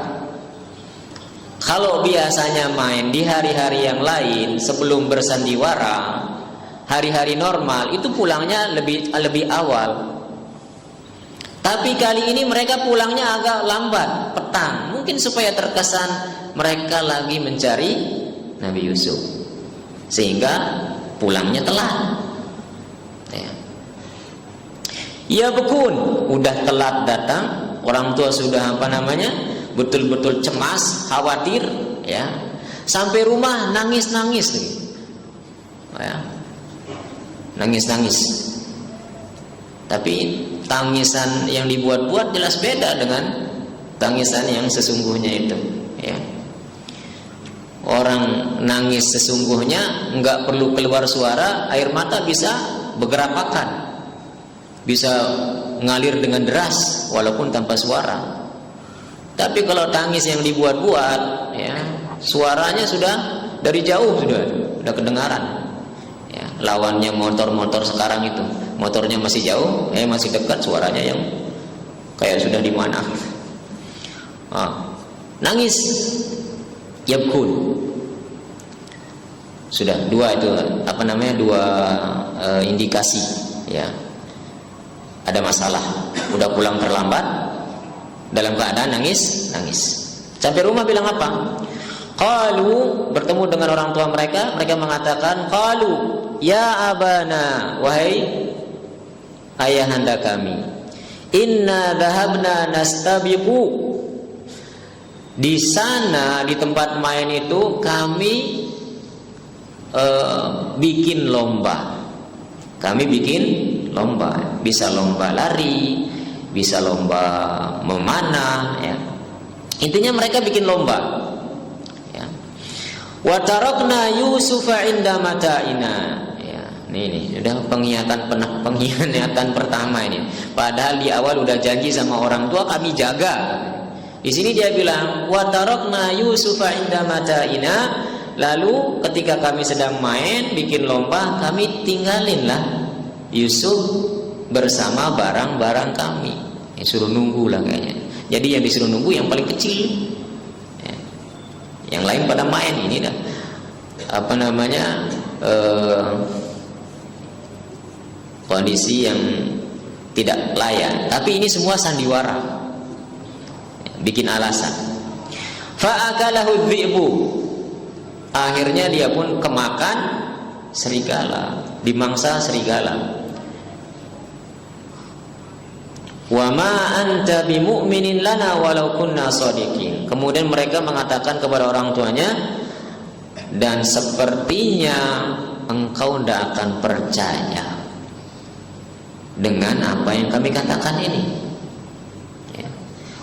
Kalau biasanya main di hari-hari yang lain sebelum bersandiwara, hari-hari normal itu pulangnya lebih awal. Tapi kali ini mereka pulangnya agak lambat, petang. Mungkin supaya terkesan mereka lagi mencari Nabi Yusuf, sehingga pulangnya telat. Ya bekun, udah telat datang, orang tua sudah betul-betul cemas, khawatir, ya. Sampai rumah nangis-nangis, ya. Nangis-nangis. Tapi tangisan yang dibuat-buat jelas beda dengan tangisan yang sesungguhnya itu, ya. orang nangis sesungguhnya nggak perlu keluar suara, air mata bisa bergerakan, bisa ngalir dengan deras walaupun tanpa suara. Tapi kalau tangis yang dibuat-buat, ya, suaranya sudah dari jauh sudah kedengaran. Ya, lawannya motor-motor sekarang itu, motornya masih jauh, masih dekat, suaranya yang kayak sudah di mana. Nangis, yabkun. Sudah dua itu dua indikasi, ya, ada masalah. Udah pulang terlambat dalam keadaan nangis. Sampai rumah bilang apa? Qalu, bertemu dengan orang tua mereka mengatakan, qalu ya abana, wahai ayahanda kami, inna dhahabna nastabiqu. Di sana, di tempat main itu kami bikin lomba. Kami bikin lomba, bisa lomba lari, bisa lomba memanah, ya. Intinya mereka bikin lomba, ya. Wa tarakna Yusufa inda mata'ina, ya. Ini sudah pengkhianatan pertama ini. Padahal di awal udah janji sama orang tua, kami jaga. Di sini dia bilang wa tarakna Yusufa inda mata'ina. Lalu ketika kami sedang main bikin lomba, kami tinggalinlah Yusuf bersama barang-barang kami. Suruh nunggu lah kayaknya. Jadi yang disuruh nunggu yang paling kecil, ya. Yang lain pada main. Ini dah kondisi yang tidak layak. Tapi ini semua sandiwara, bikin alasan. Fa'akalahu dhi'bu. Akhirnya dia pun kemakan serigala, dimangsa serigala. Wa ma anta bimu'minin lana walau kunna shadiqin. Kemudian mereka mengatakan kepada orang tuanya, dan sepertinya engkau tidak akan percaya dengan apa yang kami katakan ini. Ya.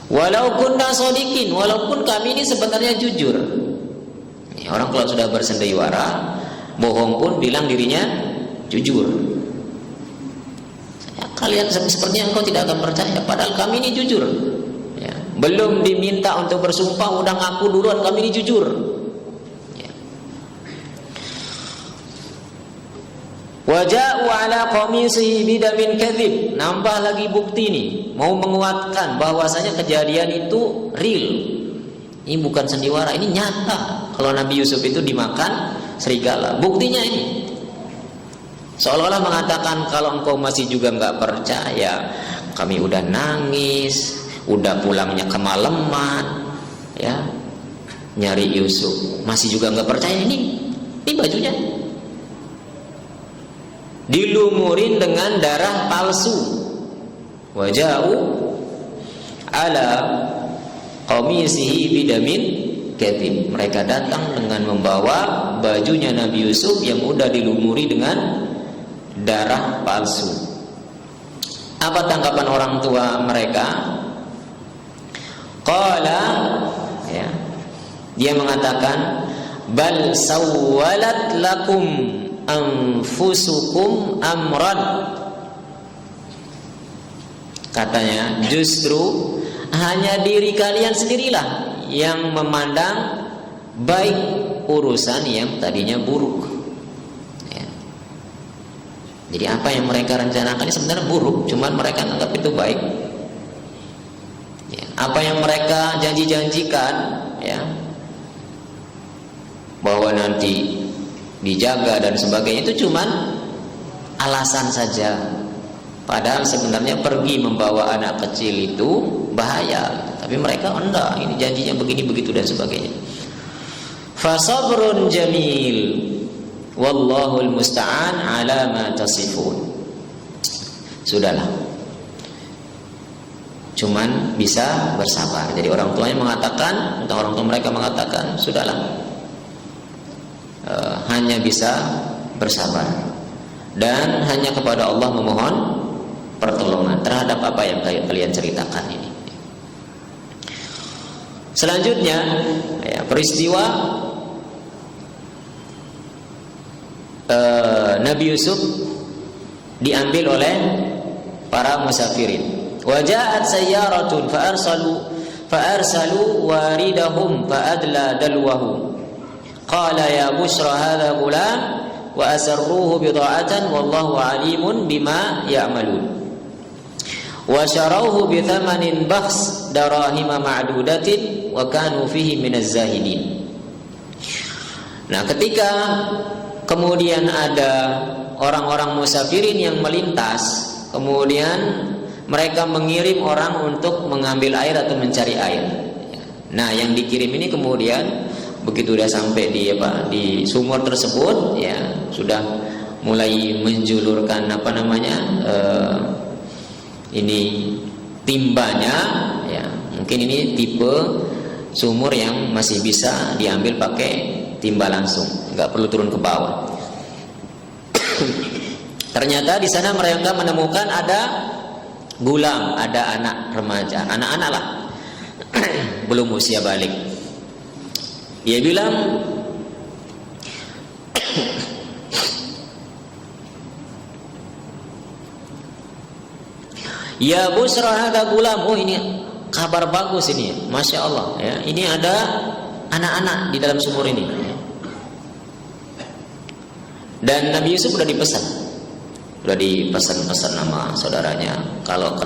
Walau kunna shadiqin, walaupun kami ini sebenarnya jujur. Orang kalau sudah bersendiwara, bohong pun bilang dirinya jujur. Kalian sepertinya engkau tidak akan percaya, padahal kami ini jujur. Ya. Belum diminta untuk bersumpah, udah ngaku duluan kami ini jujur. Ya. Waja'u ala qamisihi bidamin kadzib. Nambah lagi bukti nih, mau menguatkan bahwasanya kejadian itu real. Ini bukan sandiwara, ini nyata. Kalau Nabi Yusuf itu dimakan serigala. Buktinya ini. Seolah-olah mengatakan kalau engkau masih juga nggak percaya, kami udah nangis, udah pulangnya kemalaman, ya, nyari Yusuf, masih juga nggak percaya. Ini bajunya dilumurin dengan darah palsu. Waja'u ala qamisihi bidamin kadzib. Mereka datang dengan membawa bajunya Nabi Yusuf yang udah dilumuri dengan darah palsu. Apa tanggapan orang tua mereka? Qala, ya, dia mengatakan, bal sawwalat lakum anfusukum amran. Katanya, justru hanya diri kalian sendirilah yang memandang baik urusan yang tadinya buruk. Ya. Jadi apa yang mereka rencanakan ini sebenarnya buruk, cuman mereka anggap itu baik. Ya. Apa yang mereka janji-janjikan, ya, bahwa nanti dijaga dan sebagainya, itu cuman alasan saja. Padahal sebenarnya pergi membawa anak kecil itu bahaya. Tapi mereka enggak, ini janjinya begini begitu dan sebagainya. Fasabrun jamil, wallahul musta'an ala ma tasifun. Sudahlah, cuman bisa bersabar. Jadi orang tuanya mengatakan, entah orang tua mereka mengatakan, sudahlah, hanya bisa bersabar dan hanya kepada Allah memohon pertolongan terhadap apa yang kalian ceritakan ini. Selanjutnya, ya, peristiwa Nabi Yusuf diambil oleh para musafirin. Waja'at sayyaratun fa'arsalu waridahum fa'adla dalwahu. Qala ya bushra hadha ghulam wa asarruhu bida'atan wallahu alimun bima ya'malun. Wa syarawhu bi thamanin bakhs darahima ma'dudatin wa kanu fihi minaz zahidin. Nah, ketika kemudian ada orang-orang musafirin yang melintas, kemudian mereka mengirim orang untuk mengambil air atau mencari air. Nah, yang dikirim ini kemudian begitu udah sampai di sumur tersebut, ya sudah mulai menjulurkan ini timbanya, ya mungkin ini tipe sumur yang masih bisa diambil pakai timba langsung, nggak perlu turun ke bawah. Ternyata di sana mereka menemukan ada gulam, ada anak remaja, anak-anak lah, belum usia balik. Dia bilang, ya busra hadza gulam. Oh, ini kabar bagus ini, masya Allah. Ya, ini ada anak-anak di dalam sumur ini. Dan Nabi Yusuf sudah dipesan sama saudaranya, kalau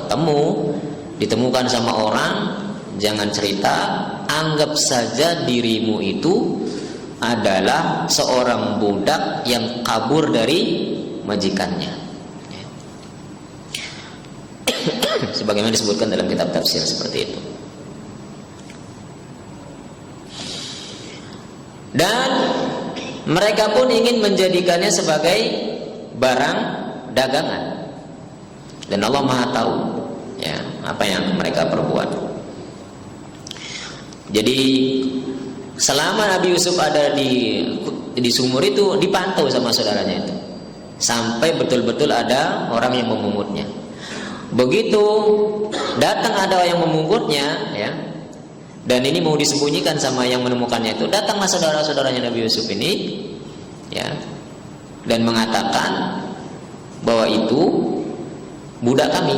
ditemukan sama orang, jangan cerita, anggap saja dirimu itu adalah seorang budak yang kabur dari majikannya. Sebagaimana disebutkan dalam kitab tafsir seperti itu. Dan mereka pun ingin menjadikannya sebagai barang dagangan. Dan Allah Maha tahu, ya, apa yang mereka perbuat. Jadi selama Nabi Yusuf ada di sumur itu, dipantau sama saudaranya itu, sampai betul-betul ada orang yang memungutnya. Begitu datang ada yang memungutnya, ya, dan ini mau disembunyikan sama yang menemukannya itu, datanglah saudara-saudaranya Nabi Yusuf ini, ya, dan mengatakan bahwa itu budak kami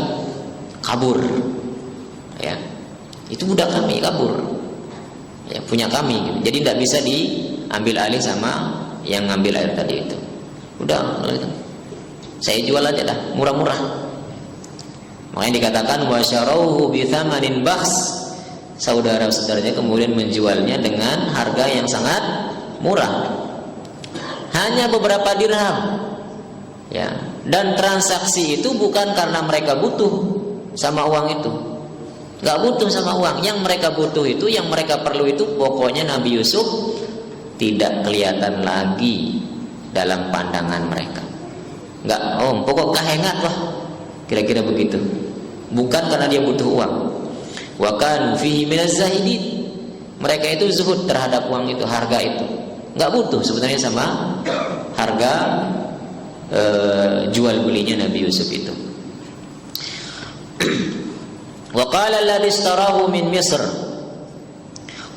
kabur, ya, itu budak kami kabur, ya, punya kami, gitu. Jadi tidak bisa diambil alih sama yang ngambil air tadi itu. Udah, saya jual aja dah, murah-murah. Makanya dikatakan wasyarauhu bi thamanin bakhs. Saudara-saudaranya kemudian menjualnya dengan harga yang sangat murah, hanya beberapa dirham, ya. Dan transaksi itu bukan karena mereka butuh sama uang itu, nggak butuh sama uang. Yang mereka butuh itu, yang mereka perlu itu, pokoknya Nabi Yusuf tidak kelihatan lagi dalam pandangan mereka. Nggak, pokok kahengat lah, kira-kira begitu. Bukan karena dia butuh uang. Wa kanu fihi minaz zahidin. Mereka itu zuhud terhadap uang itu, harga itu. Enggak butuh sebenarnya sama harga jual belinya Nabi Yusuf itu. Wa qala alladhi ishtarahu min Misr.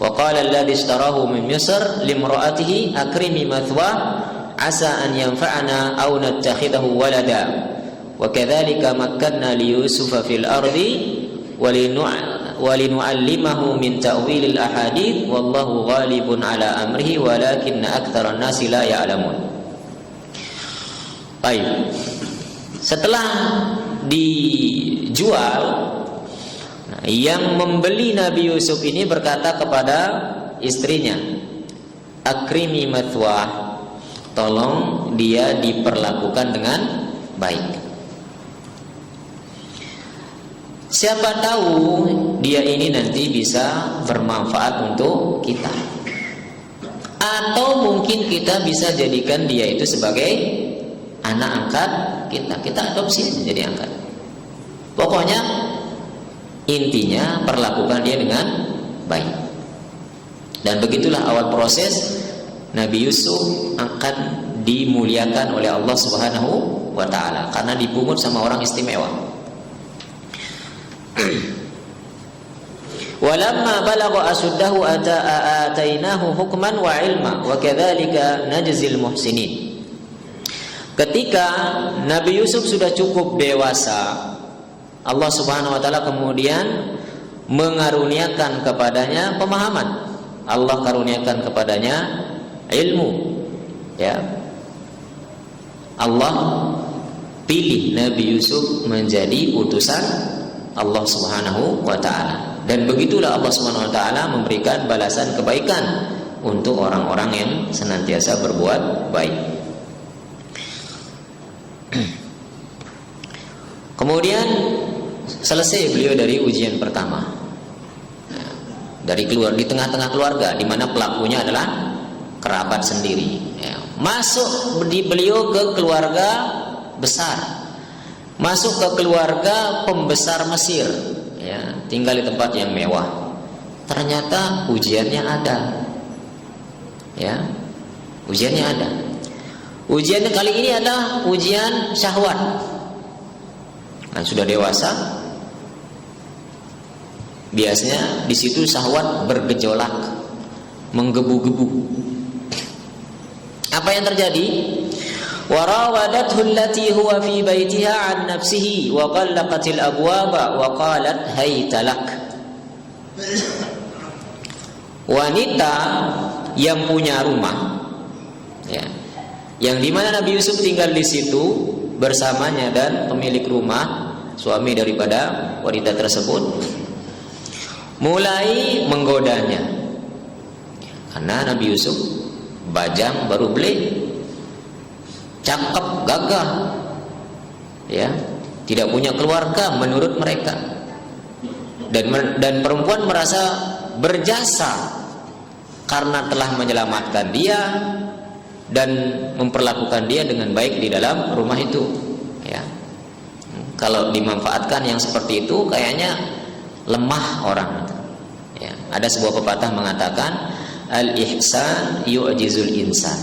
Wa qala alladhi ishtarahu min Misr limra'atihi akrimi mathwa asa an yanfa'ana aw nattakhidahu walada. Wa kadzalika makkanna li Yusufa fil ardi walinu'allimahu min ta'wilil ahadits wallahu ghalibun ala amrihi walakinna aktsaran nasi la ya'lamun. Baik. Setelah dijual, yang membeli Nabi Yusuf ini berkata kepada istrinya, akrimi mathwah, tolong dia diperlakukan dengan baik. Siapa tahu dia ini nanti bisa bermanfaat untuk kita, atau mungkin kita bisa jadikan dia itu sebagai anak angkat kita. Kita adopsi jadi angkat. Pokoknya intinya perlakukan dia dengan baik. Dan begitulah awal proses Nabi Yusuf akan dimuliakan oleh Allah Subhanahu wa taala karena dipungut sama orang istimewa. Walamma balagha asuddahu atainahu hukman wa ilma wa kadzalika najzil muhsinin. Ketika Nabi Yusuf sudah cukup dewasa, Allah Subhanahu wa taala kemudian mengaruniakan kepadanya pemahaman. Allah karuniakan kepadanya ilmu. Ya. Allah pilih Nabi Yusuf menjadi utusan Allah Subhanahu wa taala. Dan begitulah Allah Subhanahu wa taala memberikan balasan kebaikan untuk orang-orang yang senantiasa berbuat baik. Kemudian selesai beliau dari ujian pertama. Dari di tengah-tengah keluarga di mana pelakunya adalah kerabat sendiri. Ya. Masuk beliau ke keluarga besar. Masuk ke keluarga pembesar Mesir. Ya, tinggal di tempat yang mewah. Ternyata ujiannya ada. Ya. Ujiannya ada. Ujian kali ini adalah ujian syahwat. Nah, sudah dewasa, biasanya di situ syahwat bergejolak, menggebu-gebu. Apa yang terjadi? Warawadathu allati huwa fi baitiha an nafsihi wa ghallaqatil abwaba wa qalat hayta lak. Wanita yang punya rumah, ya, yang dimana Nabi Yusuf tinggal di situ bersamanya dan pemilik rumah, suami daripada wanita tersebut, mulai menggodanya. Karena Nabi Yusuf bajang baru beli, cakep, gagah, ya, tidak punya keluarga menurut mereka, dan perempuan merasa berjasa karena telah menyelamatkan dia dan memperlakukan dia dengan baik di dalam rumah itu. Ya, kalau dimanfaatkan yang seperti itu, kayaknya lemah orang. Ya, ada sebuah pepatah mengatakan al-ihsan yu'jizul insan.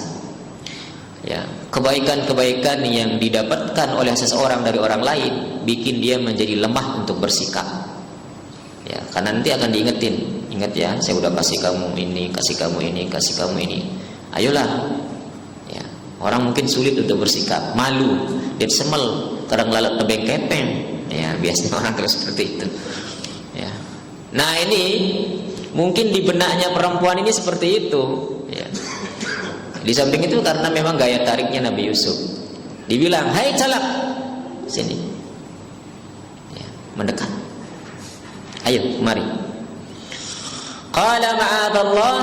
Ya, kebaikan-kebaikan yang didapatkan oleh seseorang dari orang lain bikin dia menjadi lemah untuk bersikap. Ya, karena nanti akan diingetin, ingat ya, saya udah kasih kamu ini, kasih kamu ini, kasih kamu ini. Ayolah. Ya, orang mungkin sulit untuk bersikap, malu, dia semel, kadang lalat tebeng kepeng. Ya, biasanya orang terus seperti itu. Ya. Nah, ini mungkin di benaknya perempuan ini seperti itu. Ya. Di samping itu karena memang gaya tariknya Nabi Yusuf. Dibilang, "Hai calak, sini." Ya, mendekat. Ayo, mari. Qala ma'adallah,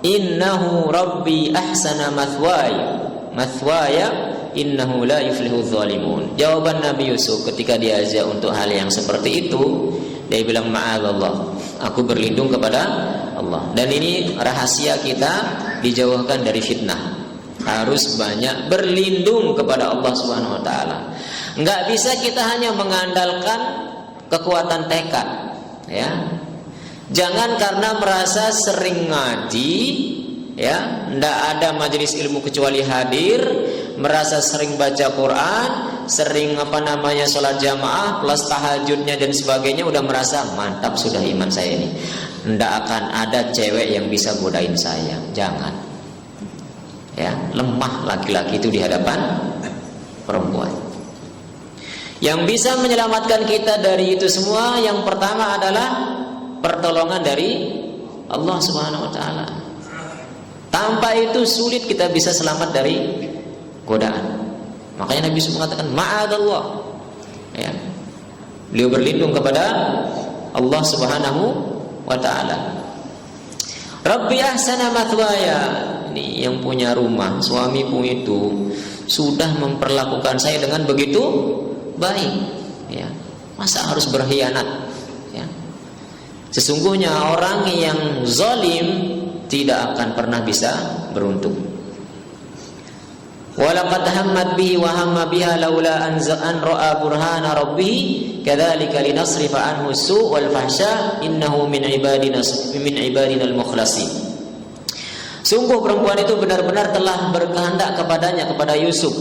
innahu rabbi ahsana mathwaya innahu la yuflihu dhalimun. Jawaban Nabi Yusuf ketika diajak untuk hal yang seperti itu, dia bilang ma'adallah, aku berlindung kepada Allah. Dan ini rahasia kita dijauhkan dari fitnah. Harus banyak berlindung kepada Allah Subhanahu wa taala. Enggak bisa kita hanya mengandalkan kekuatan tekad, ya. Jangan karena merasa sering ngaji, ya, enggak ada majelis ilmu kecuali hadir, merasa sering baca Quran, sering sholat jamaah plus tahajudnya dan sebagainya, udah merasa mantap sudah iman saya ini. Enggak akan ada cewek yang bisa godain saya. Jangan. Ya, lemah laki-laki itu di hadapan perempuan. Yang bisa menyelamatkan kita dari itu semua, yang pertama adalah pertolongan dari Allah Subhanahu wa taala. Tanpa itu sulit kita bisa selamat dari godaan. Makanya Nabi Yusuf mengatakan ma'adallah. Ya. Beliau berlindung kepada Allah Subhanahu wa taala. Rabbi ahsana mathwaya. Ini yang punya rumah, suamiku itu sudah memperlakukan saya dengan begitu baik. Ya. Masa harus berkhianat? Ya. Sesungguhnya orang yang zalim tidak akan pernah bisa beruntung. Walaqad hammat bihi wa hamma biha laula an ra'a burhana rabbih kadzalika linasrifa anhu su' wal fahsya innahu min ibadina al-mukhlasin. Sungguh perempuan itu benar-benar telah berkehendak kepadanya, kepada Yusuf,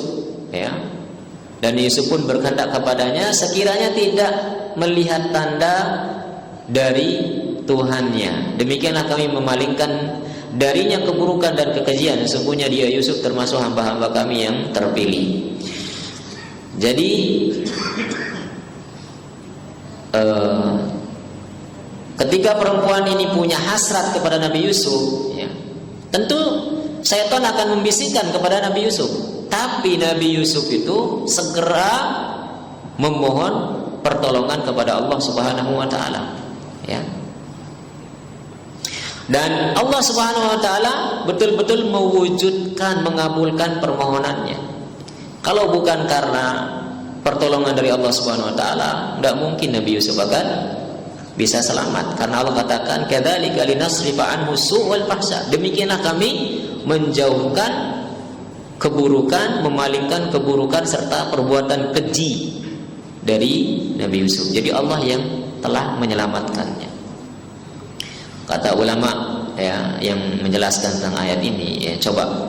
ya. Dan Yusuf pun berkehendak kepadanya sekiranya tidak melihat tanda dari Tuhannya. Demikianlah kami memalingkan darinya keburukan dan kekejian. Sesungguhnya dia Yusuf termasuk hamba-hamba kami yang terpilih. Jadi ketika perempuan ini punya hasrat kepada Nabi Yusuf, ya, tentu syaitan akan membisikkan kepada Nabi Yusuf. Tapi Nabi Yusuf itu segera memohon pertolongan kepada Allah Subhanahu wa taala, ya. Dan Allah Subhanahu wa taala betul-betul mewujudkan, mengabulkan permohonannya. Kalau bukan karena pertolongan dari Allah Subhanahu wa taala, tidak mungkin Nabi Yusuf akan bisa selamat. Karena Allah katakan, "Kadzalika linasrifa anhu su'al fahsya." Demikianlah kami menjauhkan keburukan, memalingkan keburukan serta perbuatan keji dari Nabi Yusuf. Jadi Allah yang telah menyelamatkannya. Kata ulama, ya, yang menjelaskan tentang ayat ini, ya, coba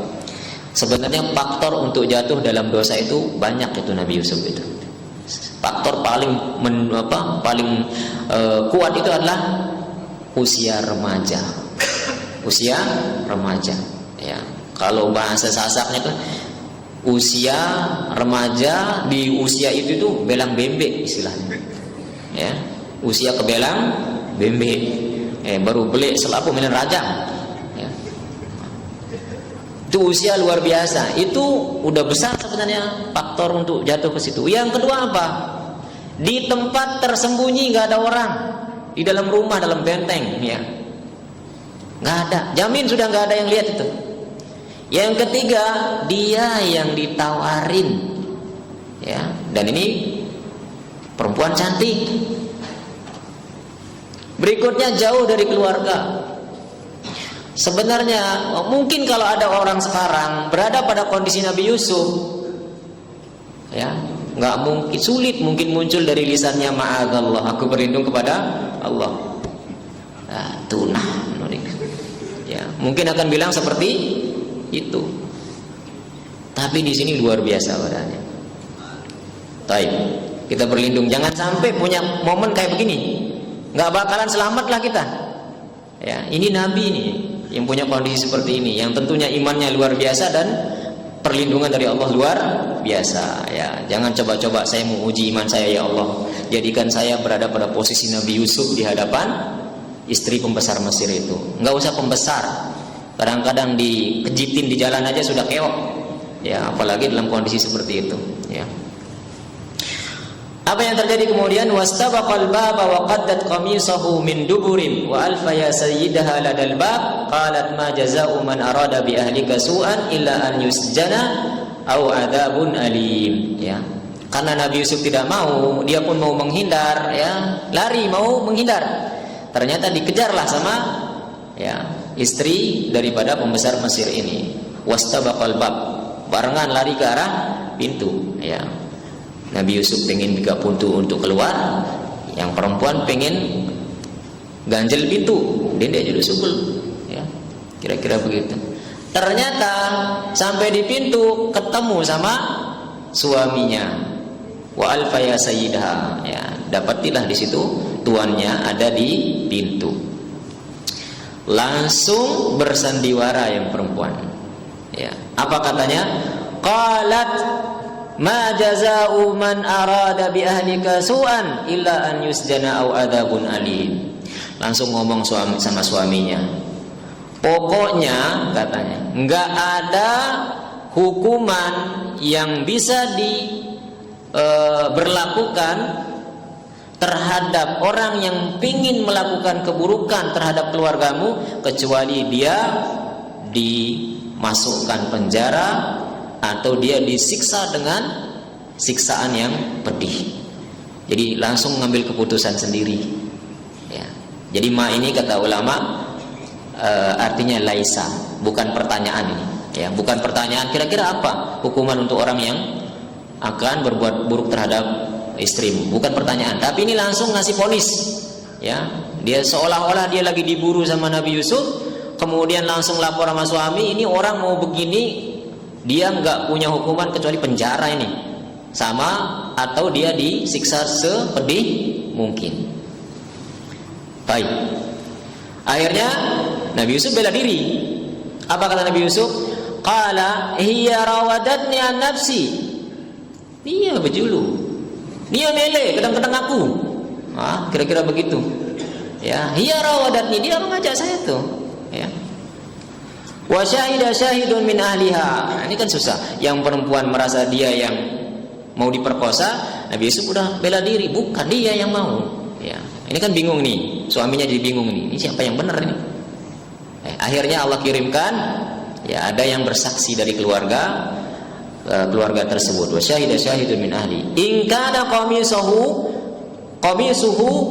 sebenarnya faktor untuk jatuh dalam dosa itu banyak itu Nabi Yusuf itu. Faktor paling kuat itu adalah usia remaja. Usia remaja, ya. Kalau bahasa Sasaknya kan usia remaja, di usia itu tuh belang bembe istilahnya, ya. Usia kebelang bembe, baru beli selapu milen rajang, ya. Itu usia luar biasa. Itu udah besar sebenarnya faktor untuk jatuh ke situ. Yang kedua apa? Di tempat tersembunyi, nggak ada orang, di dalam rumah, dalam benteng, ya, nggak ada. Jamin sudah nggak ada yang lihat itu. Yang ketiga, dia yang ditawarin, ya. Dan ini perempuan cantik. Berikutnya jauh dari keluarga. Sebenarnya mungkin kalau ada orang sekarang berada pada kondisi Nabi Yusuf, ya, nggak mungkin, sulit mungkin muncul dari lisannya ma'adzallah, aku berlindung kepada Allah. Nah, tunah, ya, mungkin akan bilang seperti itu. Tapi di sini luar biasa badannya. Baik, kita berlindung, jangan sampai punya momen kayak begini. Nggak bakalan selamat lah kita. Ya, ini Nabi ini yang punya kondisi seperti ini, yang tentunya imannya luar biasa dan perlindungan dari Allah luar biasa. Ya, jangan coba-coba saya mau uji iman saya, ya Allah, jadikan saya berada pada posisi Nabi Yusuf di hadapan istri pembesar Mesir itu. Nggak usah pembesar, kadang-kadang dikejitin di jalan aja sudah keok, ya, apalagi dalam kondisi seperti itu, ya. Apa yang terjadi kemudian? Wastabaqal baba wa qaddat qamisahu min duburin wa alfa ya sayyidaha ladal bab qalat ma jazaa'u man arada bi ahlika su'an illa an yusjana au adzabun alim, ya. Karena Nabi Yusuf tidak mau, dia pun mau menghindar, ya, lari mau menghindar. Ternyata dikejarlah sama, ya, istri daripada pembesar Mesir ini. Wastabaqal bab, barengan lari ke arah pintu, ya. Nabi Yusuf pengen buka pintu untuk keluar, yang perempuan pengen ganjel pintu, dia jadi subul, ya, kira-kira begitu. Ternyata sampai di pintu ketemu sama suaminya. Wa alfa ya sayyidah, ya, dapatilah di situ tuannya ada di pintu. Langsung bersandiwara yang perempuan, ya. Apa katanya? Qalat ma jazaa'u man arada bi ahlika su'an illa an yusjana au adzabun alim. Langsung ngomong sama suaminya. Pokoknya katanya, enggak ada hukuman yang bisa berlakukan terhadap orang yang ingin melakukan keburukan terhadap keluargamu kecuali dia dimasukkan penjara atau dia disiksa dengan siksaan yang pedih. Jadi langsung mengambil keputusan sendiri, ya. Jadi ma ini kata ulama artinya laisa, bukan pertanyaan ini, ya, bukan pertanyaan kira-kira apa hukuman untuk orang yang akan berbuat buruk terhadap istrimu, bukan pertanyaan, tapi ini langsung ngasih vonis, ya. Dia seolah-olah dia lagi diburu sama Nabi Yusuf, kemudian langsung lapor sama suami, ini orang mau begini, dia nggak punya hukuman kecuali penjara ini, sama atau dia disiksa sepedih mungkin. Baik, akhirnya Nabi Yusuf bela diri. Apa kata Nabi Yusuf? Qala hiya rawadatni an nafsi. Dia berjulu. Dia mele kadang-kadang aku. Kira-kira begitu. Ya, hiya rawadatni, dia mengajak saya tuh. Ya. Wa syahida syahidun min ahliha. Ini kan susah. Yang perempuan merasa dia yang mau diperkosa, Nabi Yusuf udah bela diri, bukan dia yang mau. Ya. Ini kan bingung nih, suaminya jadi bingung nih. Ini siapa yang benar ini? Akhirnya Allah kirimkan, ya ada yang bersaksi dari keluarga tersebut. Wa syahida syahidun min ahli. In kana qamisuhu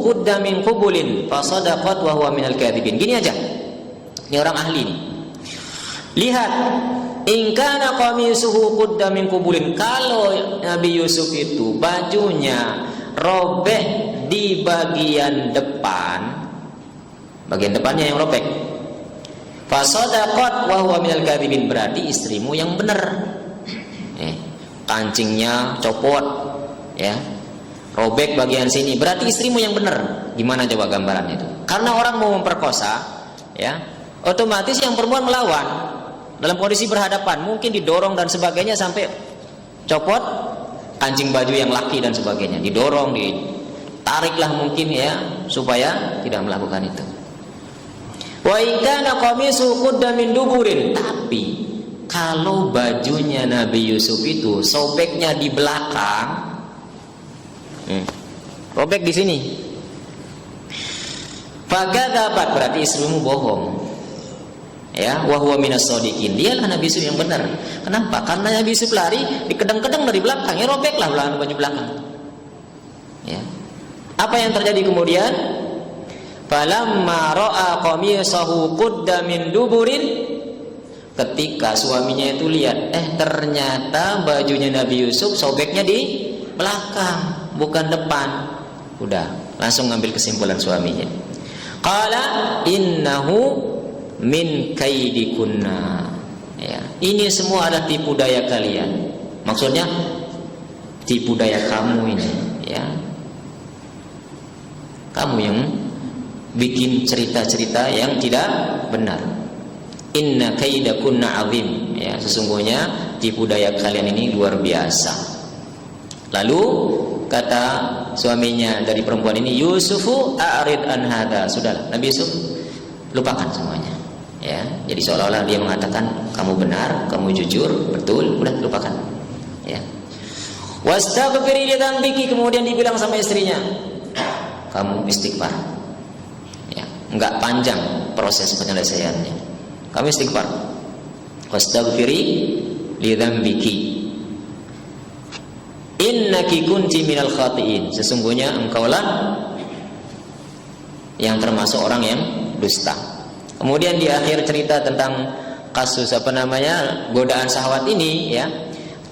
qudda min qubulin fa sadaqat wa huwa minal kadhibin. Gini aja. Ini orang ahli nih. Lihat, in kana qamisuhu qudda min qubulin. Kalau Nabi Yusuf itu bajunya robek di bagian depan, bagian depannya yang robek. Fa sadaqat wa huwa minal kadhibin, berarti istrimu yang benar. Kancingnya copot, ya. Robek bagian sini, berarti istrimu yang benar. Gimana coba gambarannya itu? Karena orang mau memperkosa, ya, otomatis yang perempuan melawan dalam kondisi berhadapan, mungkin didorong dan sebagainya sampai copot kancing baju yang laki dan sebagainya, didorong, ditariklah mungkin ya supaya tidak melakukan itu. Wa in kana qamisu qudda min duburin, tapi kalau bajunya Nabi Yusuf itu sobeknya di belakang, robek di sini, fakadzabat, berarti istrimu bohong. Ya, wa huwa minas shadiqin, dialah Nabi Yusuf yang benar. Kenapa? Karena Nabi Yusuf lari, dikedang-kedang dari belakang, ya robeklah baju belakang. Ya. Apa yang terjadi kemudian? Falamma ra'a qamisahu qudda min duburin, ketika suaminya itu lihat, ternyata bajunya Nabi Yusuf sobeknya di belakang, bukan depan. Udah, langsung ngambil kesimpulan suaminya. Qala innahu min kaidikunna. Ya, ini semua adalah tipu daya kalian. Maksudnya tipu daya kamu ini, ya. Kamu yang bikin cerita-cerita yang tidak benar. Inna kaidakunna azim, ya, sesungguhnya tipu daya kalian ini luar biasa. Lalu kata suaminya dari perempuan ini, Yusufu a'rid an hadza. Sudahlah, Nabi Yusuf lupakan semuanya. Ya, jadi seolah-olah dia mengatakan kamu benar, kamu jujur, betul, udah lupakan. Ya. Wastaghfiri li dzambiki, kemudian dibilang sama istrinya, kamu istighfar. Ya, enggak panjang proses penyelesaiannya. Kamu istighfar. Wastaghfiri li dzambiki. Innaki kunti minal khati'in. Sesungguhnya engkaulah yang termasuk orang yang dusta. Kemudian di akhir cerita tentang kasus godaan syahwat ini, ya,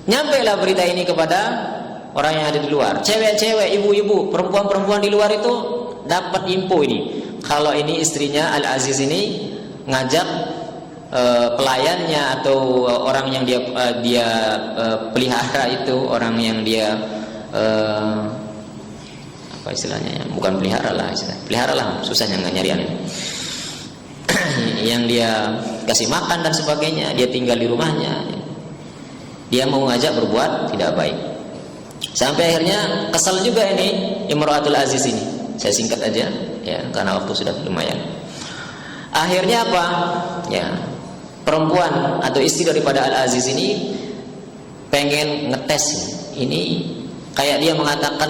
nyampailah berita ini kepada orang yang ada di luar. Cewek-cewek, ibu-ibu, perempuan-perempuan di luar itu dapat info ini. Kalau ini istrinya Al-Aziz ini ngajak pelayannya atau orang yang dia pelihara itu, orang yang dia apa istilahnya, bukan pelihara lah, susahnya nyariannya, yang dia kasih makan dan sebagainya, dia tinggal di rumahnya, dia mau ngajak berbuat tidak baik. Sampai akhirnya kesal juga ini Imratul Aziz ini. Saya singkat aja ya karena waktu sudah lumayan. Akhirnya apa? Ya, perempuan atau istri daripada Al-Aziz ini pengen ngetes ini, kayak dia mengatakan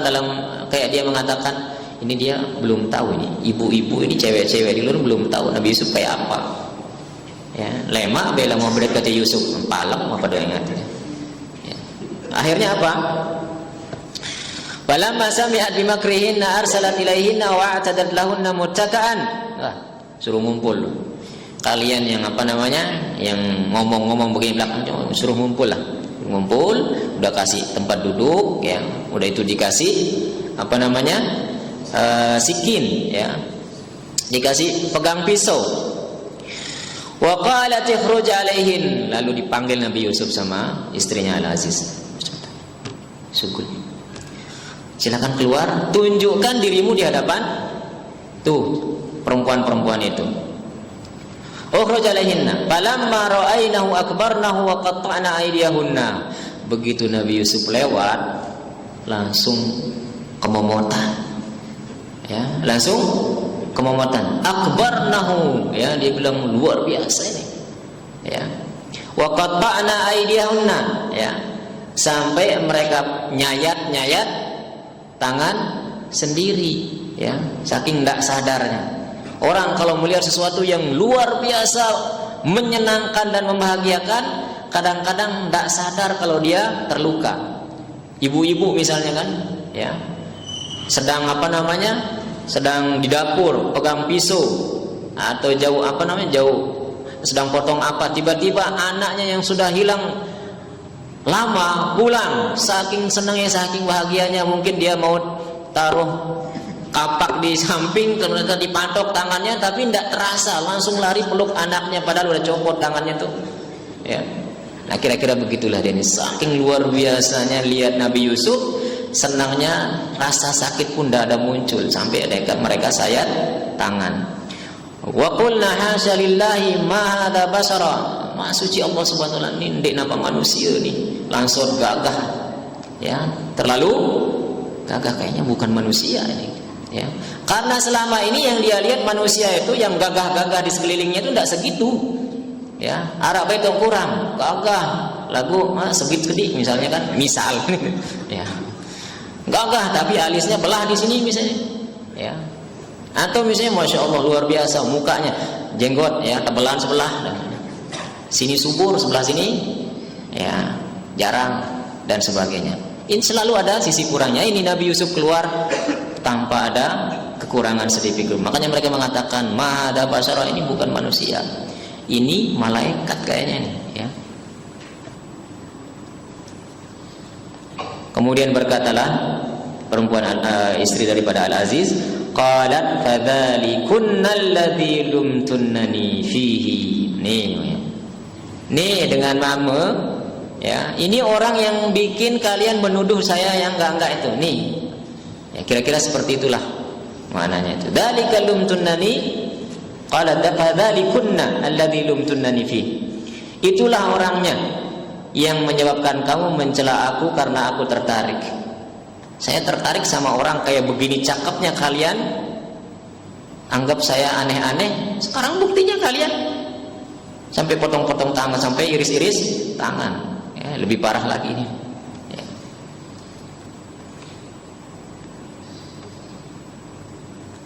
ini dia belum tahu ini, ibu-ibu ini cewek-cewek di luar belum tahu Nabi Yusuf kayak apa. Ya, lemak bela mau berdekati Yusuf, palem apa dia ingatnya. Ya. Akhirnya apa? Falamma sami'at bimakrihinna arsalat ilaihinna wa a'tadat lahunna muttaka'an. Suruh ngumpul. Kalian yang yang ngomong-ngomong begini belakang, suruh ngumpul lah. Ngumpul, udah kasih tempat duduk, ya, udah itu dikasih sikin, ya, dikasih pegang pisau. Wa qalat ikhruj alaihin, lalu dipanggil Nabi Yusuf sama istrinya Al-Aziz. Sugul, silakan keluar, tunjukkan dirimu di hadapan tuh perempuan-perempuan itu. Ukhruj alaihinna falamma ra'ainahu akbarnahu wa qatta'na aydiyahunna. Begitu Nabi Yusuf lewat langsung kemomotan. Ya, langsung kemomotan. Akbarnahu, ya, dia bilang luar biasa ini. Ya. Wa qatta'na aydiyahunna, ya. Sampai mereka nyayat-nyayat tangan sendiri, ya, saking tidak sadarnya. Orang kalau melihat sesuatu yang luar biasa menyenangkan dan membahagiakan, kadang-kadang tidak sadar kalau dia terluka. Ibu-ibu misalnya kan, ya, sedang sedang di dapur pegang pisau atau jauh sedang potong apa, tiba-tiba anaknya yang sudah hilang lama pulang, saking senangnya, saking bahagianya, mungkin dia mau taruh kapak di samping, ternyata dipatok tangannya, tapi tidak terasa, langsung lari peluk anaknya padahal udah copot tangannya tuh, ya. Nah, kira-kira begitulah dia ini, saking luar biasanya lihat Nabi Yusuf, senangnya rasa sakit pun tidak ada muncul, sampai mereka sayat tangan. Wa qulna hasya lillahi ma hadza basara. Maha suci Allah Subhanahu wa taala, ini ndek napa manusia nih. Langsung gagah. Ya, terlalu gagah, kayaknya bukan manusia ini. Ya. Karena selama ini yang dia lihat manusia itu yang gagah-gagah di sekelilingnya itu tidak segitu. Ya, Arab itu kurang, gagah. Lagu segit-gedik misalnya kan, misal. Ya. Gagah tapi alisnya belah di sini misalnya. Ya. Atau misalnya Masya Allah luar biasa mukanya, jenggot ya tebelan sebelah, sini subur sebelah sini ya jarang dan sebagainya. Ini selalu ada sisi kurangnya. Ini Nabi Yusuf keluar tanpa ada kekurangan sedikit. Makanya mereka mengatakan ma hadza basyara, ini bukan manusia, ini malaikat kayaknya ini, ya. Kemudian berkatalah perempuan istri daripada Al-Aziz, qalat fadzalikunna alladzi lumtunnani fihi. Nih dengan mama, ya, ini orang yang bikin kalian menuduh saya yang enggak itu. Nih. Ya, kira-kira seperti itulah maknanya itu. Dzalika lumtunnani qalat fadzalikunna alladzi lumtunnani fihi. Itulah orangnya yang menyebabkan kamu mencela aku karena aku tertarik. Saya tertarik sama orang kayak begini cakepnya, kalian anggap saya aneh-aneh. Sekarang buktinya kalian sampai potong-potong tangan, sampai iris-iris tangan, ya, lebih parah lagi ini, ya.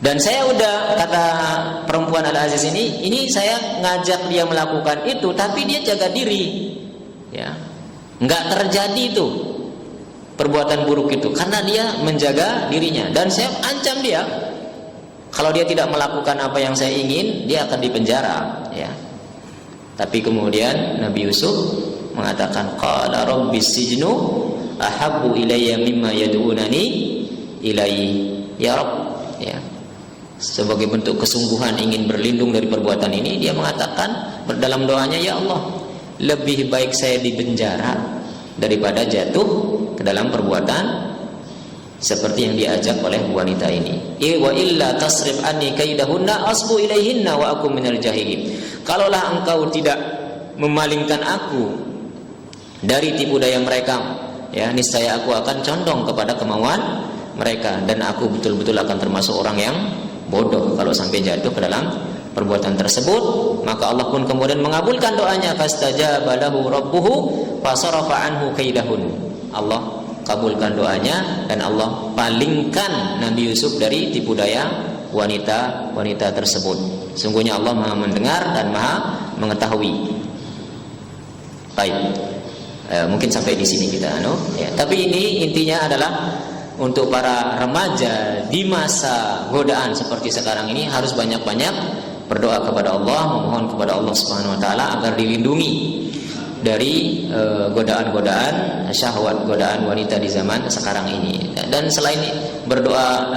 Dan saya udah, kata perempuan Al-Aziz ini saya ngajak dia melakukan itu, tapi dia jaga diri, ya, nggak terjadi itu perbuatan buruk itu karena dia menjaga dirinya. Dan saya ancam dia, kalau dia tidak melakukan apa yang saya ingin, dia akan dipenjara, ya. Tapi kemudian Nabi Yusuf mengatakan qala rabbis sijnu ahabbu ilayya mimma yad'unani ilaihi. Ya Rabb, ya. Sebagai bentuk kesungguhan ingin berlindung dari perbuatan ini, dia mengatakan dalam doanya, ya Allah, lebih baik saya di penjara daripada jatuh ke dalam perbuatan seperti yang diajak oleh wanita ini. Wa illa tasrif anni kaidahunna asbu ilaihinna wa aku minal jahilin. Kalaulah engkau tidak memalingkan aku dari tipu daya mereka, ya, niscaya aku akan condong kepada kemauan mereka dan aku betul-betul akan termasuk orang yang bodoh kalau sampai jatuh ke dalam perbuatan tersebut. Maka Allah pun kemudian mengabulkan doanya, fastajaba lahu rabbuhu fasarafa anhu kaidahun. Allah kabulkan doanya dan Allah palingkan Nabi Yusuf dari tipu daya wanita tersebut. Sungguhnya Allah Maha mendengar dan Maha mengetahui. Baik, mungkin sampai di sini kita, ya. Tapi ini intinya adalah untuk para remaja di masa godaan seperti sekarang ini harus banyak-banyak berdoa kepada Allah, memohon kepada Allah Subhanahu wa taala agar dilindungi dari godaan-godaan syahwat, godaan wanita di zaman sekarang ini. Dan selain berdoa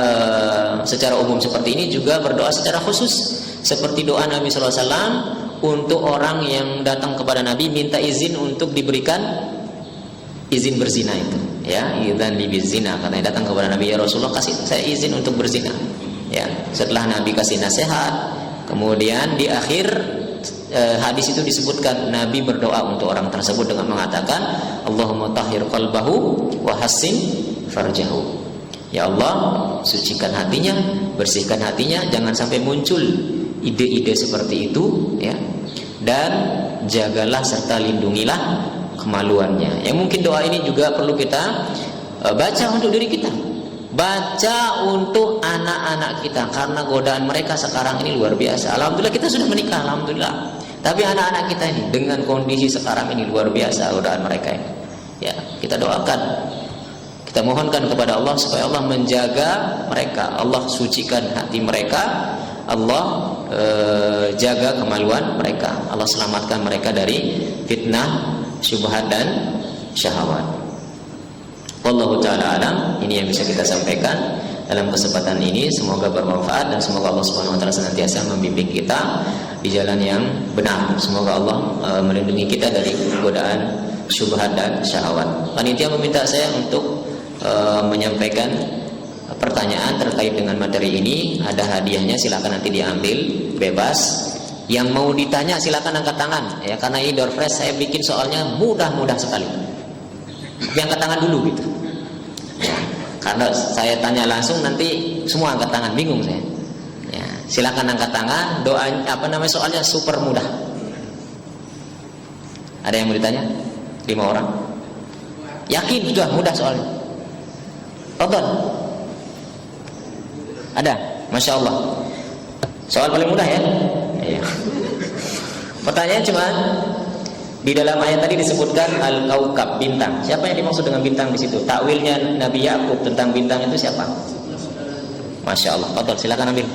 secara umum seperti ini, juga berdoa secara khusus seperti doa Nabi SAW untuk orang yang datang kepada Nabi minta izin untuk diberikan izin berzina itu, ya, idzan li bizina, karena datang kepada Nabi, ya Rasulullah, kasih saya izin untuk berzina, ya. Setelah Nabi kasih nasihat, kemudian di akhir hadis itu disebutkan Nabi berdoa untuk orang tersebut dengan mengatakan Allahumma tahhir qalbahu wa hassin farjahu. Ya Allah, sucikan hatinya, bersihkan hatinya, jangan sampai muncul ide-ide seperti itu, ya. Dan jagalah serta lindungilah kemaluannya. Ya, mungkin doa ini juga perlu kita baca untuk diri kita. Baca untuk anak-anak kita, karena godaan mereka sekarang ini luar biasa. Alhamdulillah kita sudah menikah, alhamdulillah. Tapi anak-anak kita ini dengan kondisi sekarang ini luar biasa godaan mereka ini. Ya, kita doakan. Kita mohonkan kepada Allah supaya Allah menjaga mereka, Allah sucikan hati mereka, Allah jaga kemaluan mereka, Allah selamatkan mereka dari fitnah, syubhat dan syahwat. Wallahu ta'ala alam. Ini yang bisa kita sampaikan dalam kesempatan ini. Semoga bermanfaat dan semoga Allah Subhanahu wa taala senantiasa membimbing kita di jalan yang benar. Semoga Allah melindungi kita dari godaan syubhat dan syahwat. Panitia meminta saya untuk menyampaikan pertanyaan terkait dengan materi ini. Ada hadiahnya, silakan nanti diambil bebas. Yang mau ditanya silakan angkat tangan, ya, karena ini door fresh saya bikin soalnya mudah-mudah sekali. Tapi angkat tangan dulu gitu. Ya, karena saya tanya langsung nanti semua angkat tangan, bingung saya. Ya, silakan angkat tangan. Doa soalnya super mudah. Ada yang mau ditanya? 5 orang. Yakin sudah mudah soalnya. Tonton. Ada, masya Allah. Soal paling mudah ya. Iya. Pertanyaan cuma di dalam ayat tadi disebutkan al-kaukab, bintang. Siapa yang dimaksud dengan bintang di situ? Takwilnya Nabi Yakub tentang bintang itu siapa? Masya Allah. Tonton, silakan ambil.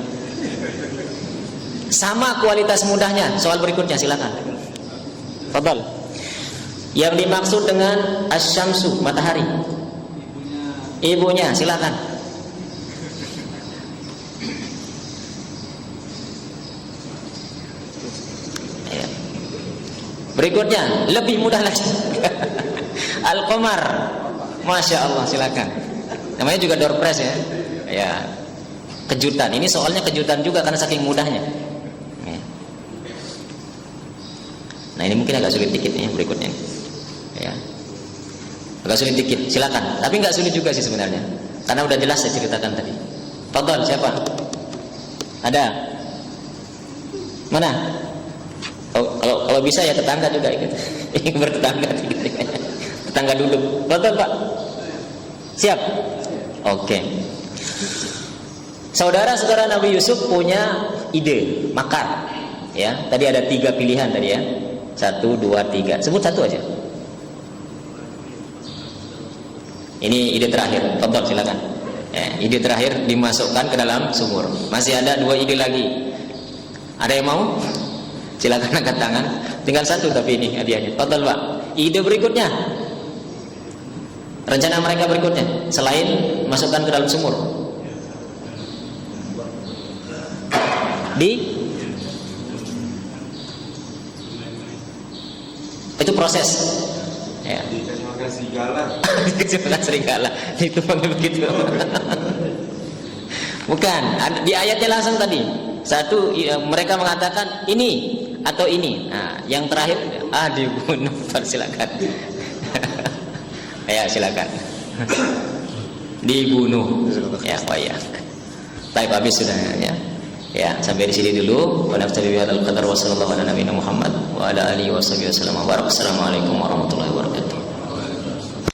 Sama kualitas mudahnya. Soal berikutnya silakan. Tonton. Yang dimaksud dengan asyamsu, matahari. Ibunya, silakan. Ya. Berikutnya, lebih mudah lagi. Al-Qamar. Masya Allah, silakan. Namanya juga door prize ya. Ya. Kejutan. Ini soalnya kejutan juga karena saking mudahnya. Ya. Nah, ini mungkin agak sulit dikit nih berikutnya. Ya. Agak sulit dikit, silakan. Tapi nggak sulit juga sih sebenarnya, karena udah jelas saya ceritakan tadi. Tonton, siapa? Ada? Mana? Kalau bisa ya tetangga juga ikut. Bertetangga, tetangga dulu. Tonton Pak. Siap? Oke. Saudara-saudara Nabi Yusuf punya ide makar. Ya, tadi ada 3 pilihan tadi ya. 1, 2, 3. Sebut satu aja. Ini ide terakhir, tonton silakan. Ya, ide terakhir dimasukkan ke dalam sumur. Masih ada 2 ide lagi. Ada yang mau? Silakan angkat tangan. Tinggal 1 tapi ini hadiahnya. Tonton Pak. Ide berikutnya. Rencana mereka berikutnya selain masukkan ke dalam sumur. Itu proses. Ya. Dikasih serigala. Itu begitu. Bukan, di ayatnya langsung tadi. 1 mereka mengatakan ini atau ini. Nah, yang terakhir dibunuh. Silakan. Ya, silakan. Dibunuh. Ya, ya. Baik, habis sudah ya. Ya, sampai di sini dulu. Wa naftabi bihadzal qadar wa sallallahu ala nabiyina Muhammad wa ala alihi wa sahbihi wasallam. Wassalamualaikum warahmatullahi wabarakatuh.